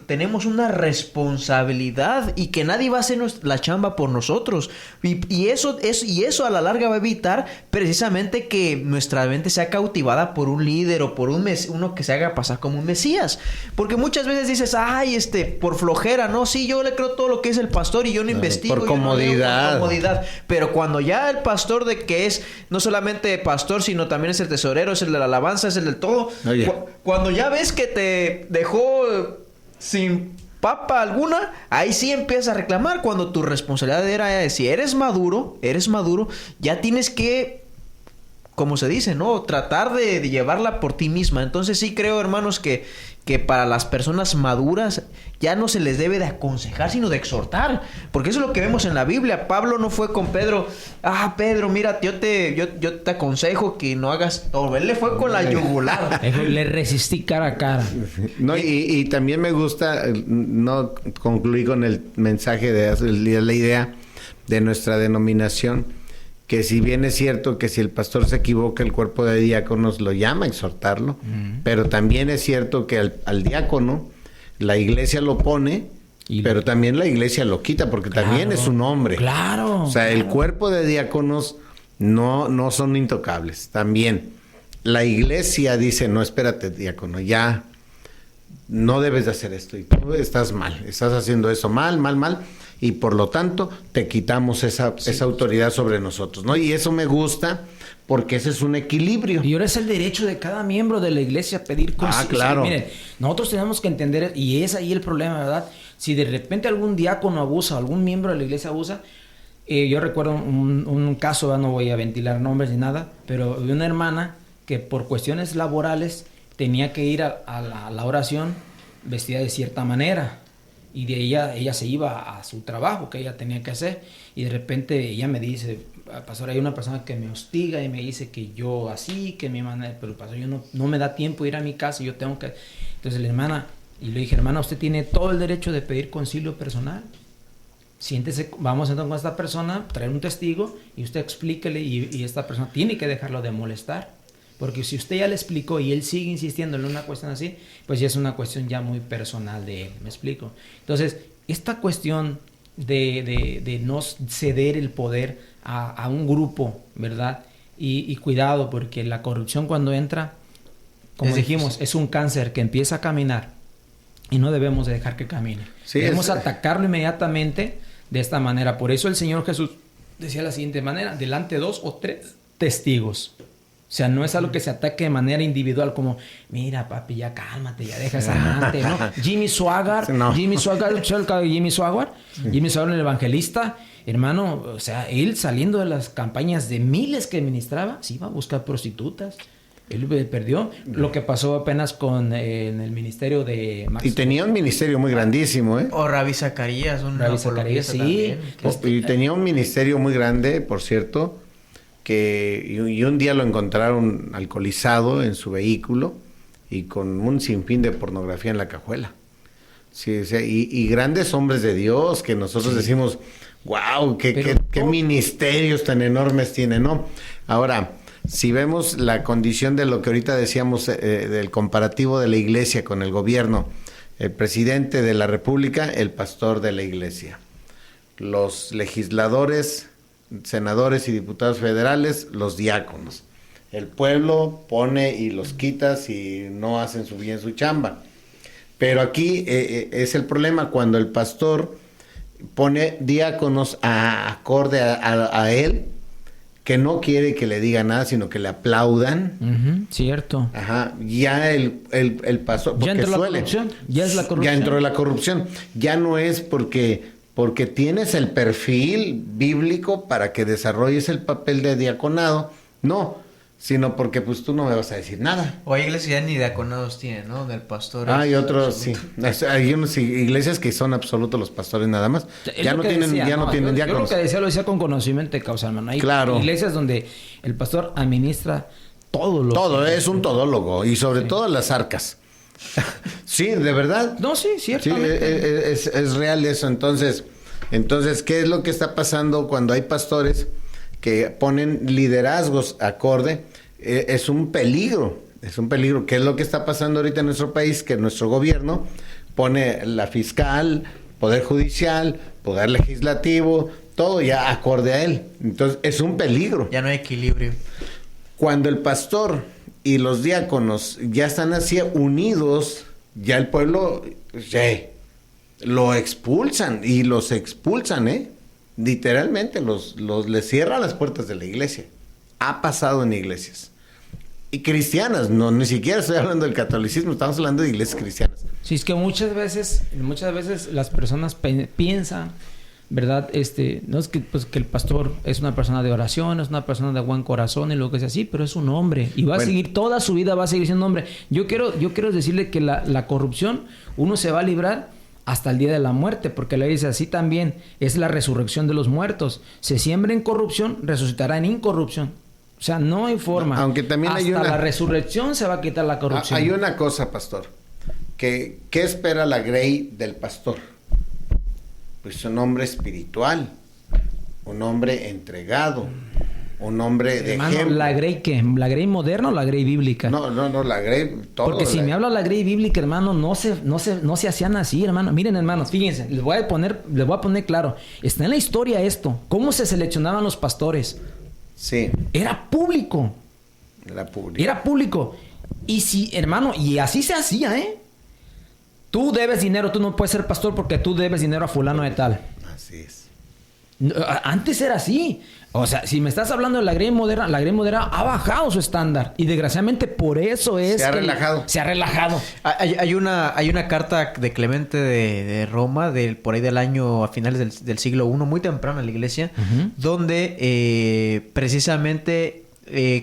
tenemos una responsabilidad y que nadie va a hacer la chamba por nosotros. Y eso a la larga va a evitar precisamente que nuestra mente sea cautivada por un líder o por uno que se haga pasar como un mesías. Porque muchas veces dices, ay, por flojera, no, sí, yo le creo todo lo que es el pastor y yo no investigo. Por yo no leo, comodidad. por comodidad. Pero cuando ya el pastor de que es no solamente pastor, sino también es el tesorero, es el de la alabanza, es el del todo. Oye. Cuando ya ves que te dejó sin papa alguna, ahí sí empiezas a reclamar. Cuando tu responsabilidad era, si eres maduro, ya tienes que, como se dice, ¿no? Tratar de llevarla por ti misma. Entonces sí creo, hermanos, que para las personas maduras ya no se les debe de aconsejar, sino de exhortar. Porque eso es lo que vemos en la Biblia. Pablo no fue con Pedro, Pedro, mira, yo te aconsejo que no hagas todo. Él le fue con la yugular. Le resistí cara a cara. No, y también me gusta, no concluí con el mensaje de la idea de nuestra denominación, que si bien es cierto que si el pastor se equivoca, el cuerpo de diáconos lo llama a exhortarlo, pero también es cierto que al diácono la iglesia lo pone, pero también la iglesia lo quita, porque también es un hombre. Claro. O sea, el cuerpo de diáconos no son intocables. También la iglesia dice, no, espérate, diácono, ya no debes de hacer esto y tú estás mal, estás haciendo eso mal, y por lo tanto te quitamos esa autoridad sobre nosotros, ¿no? Y eso me gusta porque ese es un equilibrio. Y ahora es el derecho de cada miembro de la iglesia pedir consejo. Claro. Miren, nosotros tenemos que entender, y es ahí el problema, ¿verdad? Si de repente algún diácono abusa, algún miembro de la iglesia abusa, yo recuerdo un caso, ¿verdad? No voy a ventilar nombres ni nada, pero de una hermana que por cuestiones laborales tenía que ir a la oración vestida de cierta manera. Y de ella se iba a su trabajo que ella tenía que hacer. Y de repente ella me dice, pastor, hay una persona que me hostiga y me dice que yo así, que mi manera, pero pastor, yo no me da tiempo de ir a mi casa y yo tengo que... Entonces la hermana, y le dije, hermana, usted tiene todo el derecho de pedir concilio personal. Siéntese, vamos entonces con esta persona, traer un testigo y usted explíquele y esta persona tiene que dejarlo de molestar. Porque si usted ya le explicó y él sigue insistiendo en una cuestión así, pues ya es una cuestión ya muy personal de él, ¿me explico? Entonces, esta cuestión de no ceder el poder a un grupo, ¿verdad? Y cuidado, porque la corrupción cuando entra, como dijimos, es un cáncer que empieza a caminar y no debemos de dejar que camine. Sí, debemos atacarlo inmediatamente de esta manera. Por eso el Señor Jesús decía de la siguiente manera, delante de 2 o 3 testigos. O sea, no es algo que se ataque de manera individual como, mira, papi, ya cálmate, ya deja esa amante, ¿no? Jimmy Swaggart, No. Jimmy Swaggart, Jimmy Swaggart, el evangelista, hermano, o sea, él saliendo de las campañas de miles que ministraba, se iba a buscar prostitutas. Él perdió lo que pasó apenas con en el ministerio de Max. Y tenía un ministerio muy grandísimo, ¿eh? O Rabbi Zacarías, Rabbi Zacarías, sí. Y tenía un ministerio muy grande, por cierto, y un día lo encontraron alcoholizado en su vehículo y con un sinfín de pornografía en la cajuela. Sí, o sea, y grandes hombres de Dios que nosotros decimos, wow, qué ministerios tan enormes tienen, ¿no? Ahora, si vemos la condición de lo que ahorita decíamos del comparativo de la iglesia con el gobierno, el presidente de la república, el pastor de la iglesia, los legisladores, senadores y diputados federales, los diáconos. El pueblo pone y los quita si no hacen bien su chamba. Pero aquí es el problema cuando el pastor pone diáconos acorde a él, que no quiere que le diga nada, sino que le aplaudan. Cierto. Ajá, ya el pastor... Ya entró la corrupción, ya es la corrupción. Ya entró la corrupción. Ya no es porque tienes el perfil bíblico para que desarrolles el papel de diaconado, no, sino porque pues tú no me vas a decir nada. O hay iglesias ya ni diaconados tienen, ¿no? Del pastor. Hay otros, sí. Hay unas iglesias que son absolutos los pastores nada más. Ya no tienen diáconos. Yo lo que decía, lo decía con conocimiento de causa, hermano. Hay iglesias donde el pastor administra todo es un todólogo y sobre todo las arcas. Sí, de verdad. No, sí, ciertamente. Sí, es real eso. Entonces, ¿qué es lo que está pasando cuando hay pastores que ponen liderazgos acorde? Es un peligro. ¿Qué es lo que está pasando ahorita en nuestro país? Que nuestro gobierno pone la fiscal, poder judicial, poder legislativo, todo ya acorde a él. Entonces, es un peligro. Ya no hay equilibrio. Cuando el pastor y los diáconos ya están así unidos, ya el pueblo lo expulsan y los expulsan, literalmente les cierran las puertas de la iglesia. Ha pasado en iglesias y cristianas, no, ni siquiera estoy hablando del catolicismo, estamos hablando de iglesias cristianas. Sí, es que muchas veces las personas piensan, ¿verdad? No es que, pues, que el pastor es una persona de oración, es una persona de buen corazón y lo que sea así, pero es un hombre y va a seguir toda su vida, va a seguir siendo hombre. Yo quiero decirle que la corrupción uno se va a librar hasta el día de la muerte, porque le dice así también, es la resurrección de los muertos. Se siembra en corrupción, resucitará en incorrupción. O sea, no hay forma. Aunque también hasta la resurrección se va a quitar la corrupción. Hay una cosa, pastor, ¿qué espera la grey del pastor? Pues un hombre espiritual, un hombre entregado, un hombre de ejemplo. ¿La grey qué? ¿La grey moderna o la grey bíblica? No, la grey... Porque si me habla la grey bíblica, hermano, no se hacían así, hermano. Miren, hermanos, fíjense, les voy a poner claro. Está en la historia esto. ¿Cómo se seleccionaban los pastores? Sí. Era público. Era público. Y si, hermano, y así se hacía, Tú debes dinero, tú no puedes ser pastor porque tú debes dinero a fulano de tal. Así es. Antes era así. O sea, si me estás hablando de la grey moderna ha bajado su estándar. Y desgraciadamente por eso es... Se ha relajado. Hay una carta de Clemente de Roma, por ahí del año, a finales del siglo I, muy temprano en la iglesia, donde precisamente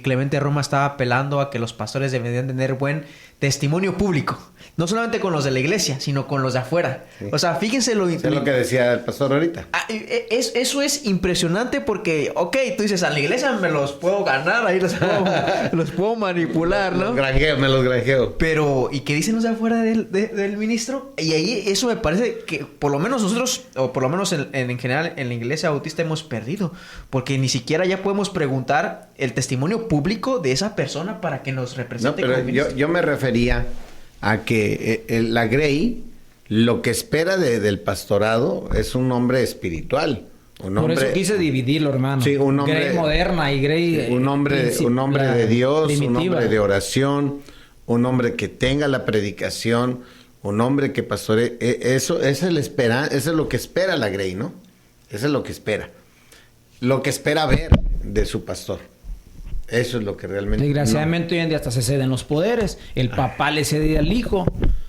Clemente de Roma estaba apelando a que los pastores deberían tener buen testimonio público. No solamente con los de la iglesia, sino con los de afuera. Sí. O sea, fíjense lo... Es lo que decía el pastor ahorita. Eso es impresionante porque, tú dices, a la iglesia me los puedo ganar, ahí los puedo manipular, ¿no? Me los granjeo. Pero, ¿y qué dicen los de afuera del ministro? Y ahí eso me parece que por lo menos nosotros, o por lo menos en general en la iglesia bautista hemos perdido. Porque ni siquiera ya podemos preguntar el testimonio público de esa persona para que nos represente. No, pero yo me refería a que la grey lo que espera del pastorado es un hombre espiritual. Por eso quise dividirlo, hermano. Sí, un hombre... Grey moderna y grey... un hombre de Dios, primitiva. Un hombre de oración, un hombre que tenga la predicación, un hombre que pastore. Eso es lo que espera la grey, ¿no? Eso es lo que espera. Lo que espera ver de su pastor. Eso es lo que realmente... Desgraciadamente hoy en día hasta se ceden los poderes. El papá le cede al hijo.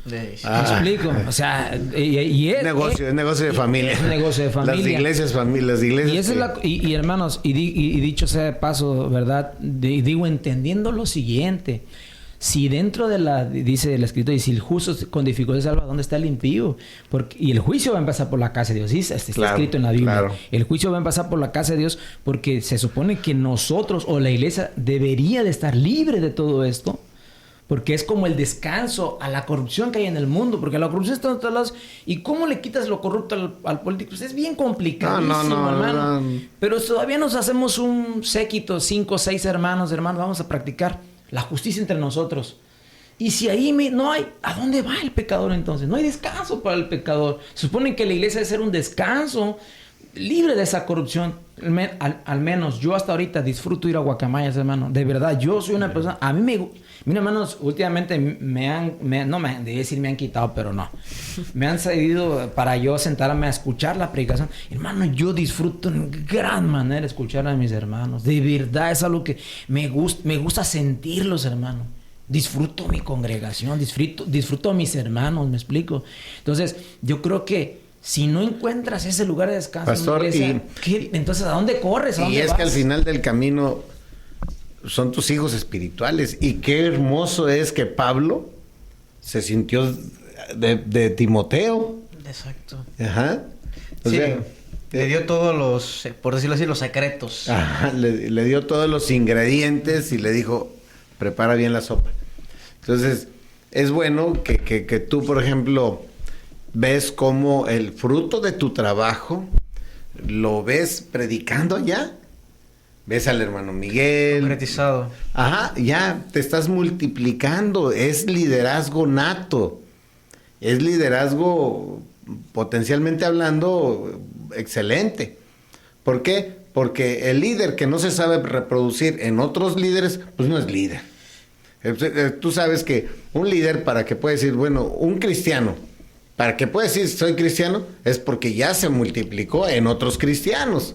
¿Me explico? O sea, es negocio de familia. Es un negocio de familia. Las iglesias. Y esa es hermanos, y dicho sea de paso, ¿verdad? Digo, entendiendo lo siguiente. Si dentro dice el escrito, y si el justo con dificultad salva, ¿dónde está el impío? Y el juicio va a empezar por la casa de Dios. ¿Sí? Está escrito en la Biblia. Claro. El juicio va a empezar por la casa de Dios porque se supone que nosotros o la iglesia debería de estar libre de todo esto. Porque es como el descanso a la corrupción que hay en el mundo. Porque la corrupción está en todos lados. ¿Y cómo le quitas lo corrupto al político? Pues es bien complicadísimo, hermano. Pero todavía nos hacemos un séquito, 5 o 6 hermanos, vamos a practicar la justicia entre nosotros. Y si ahí no hay... ¿A dónde va el pecador entonces? No hay descanso para el pecador. Se supone que la iglesia debe ser un descanso. libre de esa corrupción. Al menos yo hasta ahorita disfruto ir a Guacamayas, hermano. De verdad, yo soy una persona... A mí mira, hermanos, últimamente me han quitado, pero no. Me han cedido para yo sentarme a escuchar la predicación. Hermano, yo disfruto en gran manera escuchar a mis hermanos. De verdad, es algo que me gusta sentirlos, hermano. Disfruto mi congregación, disfruto a mis hermanos, ¿me explico? Entonces, yo creo que si no encuentras ese lugar de descanso, Pastor, iglesia, entonces, ¿a dónde corres? ¿A dónde y es vas? que al final del camino son tus hijos espirituales. Y qué hermoso es que Pablo se sintió de Timoteo. Exacto. Ajá. O Sí, sea, le dio todos los, por decirlo así, los secretos. Ajá, le dio todos los ingredientes y le dijo, prepara bien la sopa. Entonces, es bueno que tú, por ejemplo, ves cómo el fruto de tu trabajo lo ves predicando allá. Ves al hermano Miguel. Concretizado. Ajá, ya te estás multiplicando. Es liderazgo nato. Es liderazgo, potencialmente hablando, excelente. ¿Por qué? Porque el líder que no se sabe reproducir en otros líderes, pues no es líder. Tú sabes que un líder, para que pueda decir, bueno, un cristiano, para que pueda decir soy cristiano, es porque ya se multiplicó en otros cristianos.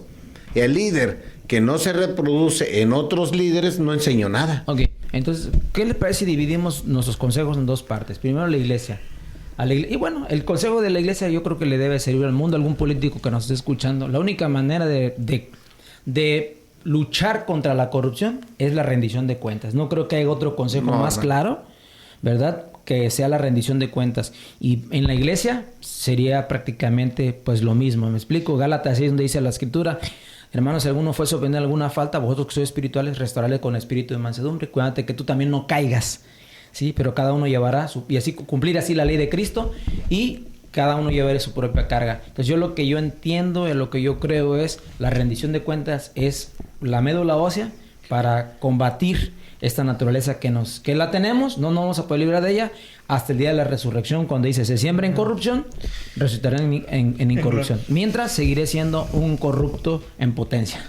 Y el líder que no se reproduce en otros líderes no enseñó nada. Ok, entonces, ¿qué le parece si dividimos nuestros consejos en dos partes? Primero la iglesia. Y bueno, el consejo de la iglesia yo creo que le debe servir al mundo, a algún político que nos esté escuchando. La única manera de luchar contra la corrupción es la rendición de cuentas. No creo que haya otro consejo más claro, ¿verdad?, que sea la rendición de cuentas. Y en la iglesia sería prácticamente pues lo mismo. ¿Me explico? Gálatas 6, donde dice la escritura: hermanos, si alguno fue sorprendido en alguna falta, vosotros que sois espirituales, restaurarle con espíritu de mansedumbre. Cuídate que tú también no caigas, ¿sí? Pero cada uno llevará y así cumplir así la ley de Cristo, y cada uno llevará su propia carga. Entonces, lo que yo entiendo, lo que yo creo es la rendición de cuentas es la médula ósea para combatir esta naturaleza que la tenemos. No nos vamos a poder librar de ella hasta el día de la resurrección, cuando dice: se siembra en corrupción, resucitará en incorrupción. Mientras, seguiré siendo un corrupto en potencia.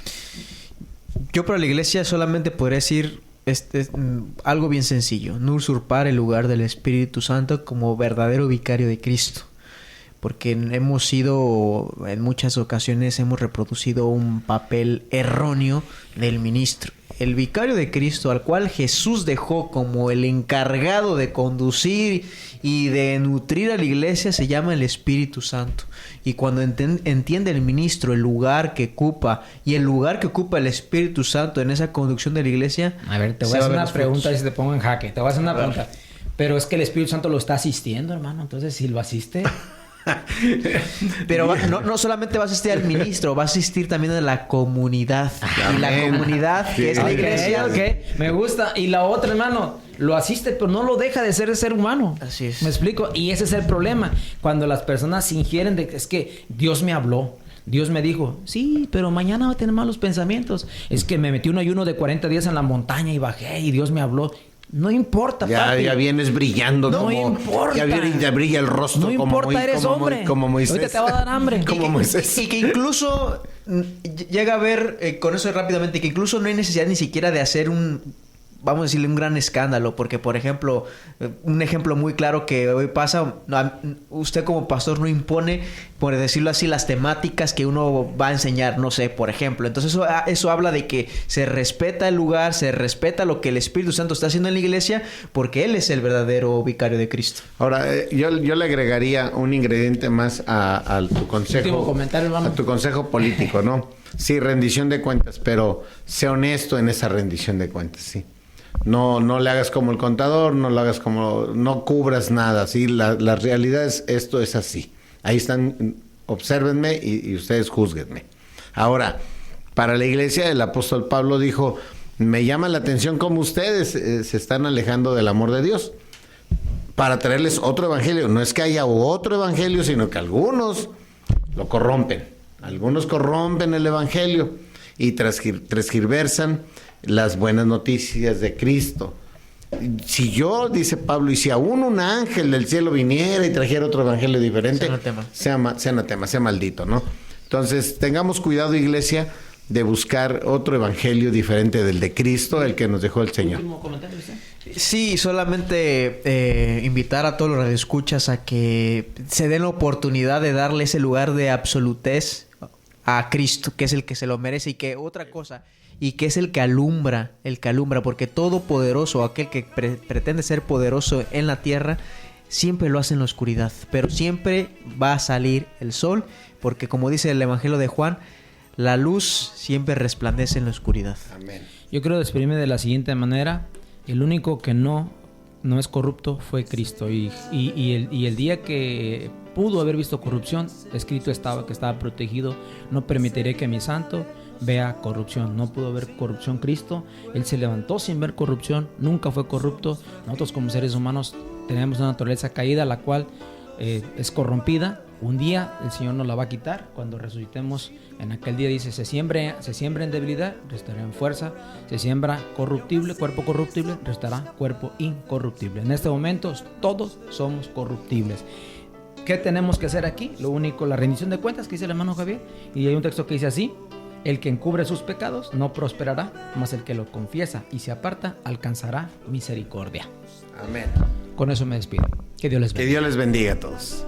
Yo para la iglesia solamente podría decir algo bien sencillo: no usurpar el lugar del Espíritu Santo como verdadero vicario de Cristo. Porque hemos sido, en muchas ocasiones, hemos reproducido un papel erróneo del ministro. El vicario de Cristo, al cual Jesús dejó como el encargado de conducir y de nutrir a la iglesia, se llama el Espíritu Santo. Y cuando entiende el ministro el lugar que ocupa y el lugar que ocupa el Espíritu Santo en esa conducción de la iglesia... A ver, te voy a hacer una pregunta y si te pongo en jaque. Te voy a hacer una pregunta. Pero es que el Espíritu Santo lo está asistiendo, hermano. Entonces, si lo asiste... Pero no solamente va a asistir al ministro, va a asistir también a la comunidad. Y la comunidad, que es la iglesia. Okay. Me gusta. Y la otra, hermano, lo asiste, pero no lo deja de ser humano. Así es. ¿Me explico? Y ese es el problema. Cuando las personas ingieren es que Dios me habló. Dios me dijo: sí, pero mañana va a tener malos pensamientos. Es que me metí un ayuno de 40 días en la montaña y bajé y Dios me habló. No importa, papi. Ya vienes brillando. No como, importa. Ya brilla el rostro. No importa, eres hombre. Como Moisés. Ahorita te va a dar hambre. Como Moisés. Y que incluso llega a ver, con eso rápidamente, que incluso no hay necesidad ni siquiera de hacer vamos a decirle, un gran escándalo. Porque, por ejemplo, un ejemplo muy claro que hoy pasa, usted como pastor no impone, por decirlo así, las temáticas que uno va a enseñar, no sé, por ejemplo. Entonces eso habla de que se respeta el lugar, se respeta lo que el Espíritu Santo está haciendo en la iglesia, porque Él es el verdadero vicario de Cristo. Ahora, yo le agregaría un ingrediente más a tu consejo. Último comentario, hermano. A tu consejo político, ¿no? Sí, rendición de cuentas, pero sé honesto en esa rendición de cuentas, sí. No le hagas como el contador, no cubras nada, ¿sí? La realidad es, esto es así. Ahí están, obsérvenme y ustedes júzguenme. Ahora, para la iglesia, el apóstol Pablo dijo: me llama la atención cómo ustedes se están alejando del amor de Dios para traerles otro evangelio. No es que haya otro evangelio, sino que algunos lo corrompen. Algunos corrompen el evangelio y transgiversan las buenas noticias de Cristo. Si yo, dice Pablo, y si aún un ángel del cielo viniera y trajera otro evangelio diferente, sea anatema, sea maldito, ¿no? Entonces, tengamos cuidado, iglesia, de buscar otro evangelio diferente del de Cristo, el que nos dejó el Señor. ¿Último comentario usted? Sí, solamente invitar a todos los radioescuchas a que se den la oportunidad de darle ese lugar de absolutez a Cristo, que es el que se lo merece, y que otra cosa, y que es el que alumbra, porque todopoderoso, aquel que pretende ser poderoso en la tierra, siempre lo hace en la oscuridad, pero siempre va a salir el sol, porque como dice el Evangelio de Juan, la luz siempre resplandece en la oscuridad. Amén. Yo quiero despedirme de la siguiente manera. El único que no es corrupto fue Cristo. Y el día que pudo haber visto corrupción, escrito estaba que estaba protegido. No permitiré que mi santo vea corrupción. No pudo ver corrupción Cristo. Él se levantó sin ver corrupción. Nunca fue corrupto. Nosotros como seres humanos tenemos una naturaleza caída, la cual es corrompida. Un día el Señor nos la va a quitar. Cuando resucitemos en aquel día, dice, se siembra en debilidad, restará en fuerza. Se siembra corruptible, cuerpo corruptible, restará cuerpo incorruptible. En este momento todos somos corruptibles. ¿Qué tenemos que hacer aquí? Lo único, la rendición de cuentas que dice el hermano Javier. Y hay un texto que dice así: el que encubre sus pecados no prosperará, mas el que lo confiesa y se aparta alcanzará misericordia. Amén. Con eso me despido. Que Dios les bendiga. Que Dios les bendiga a todos.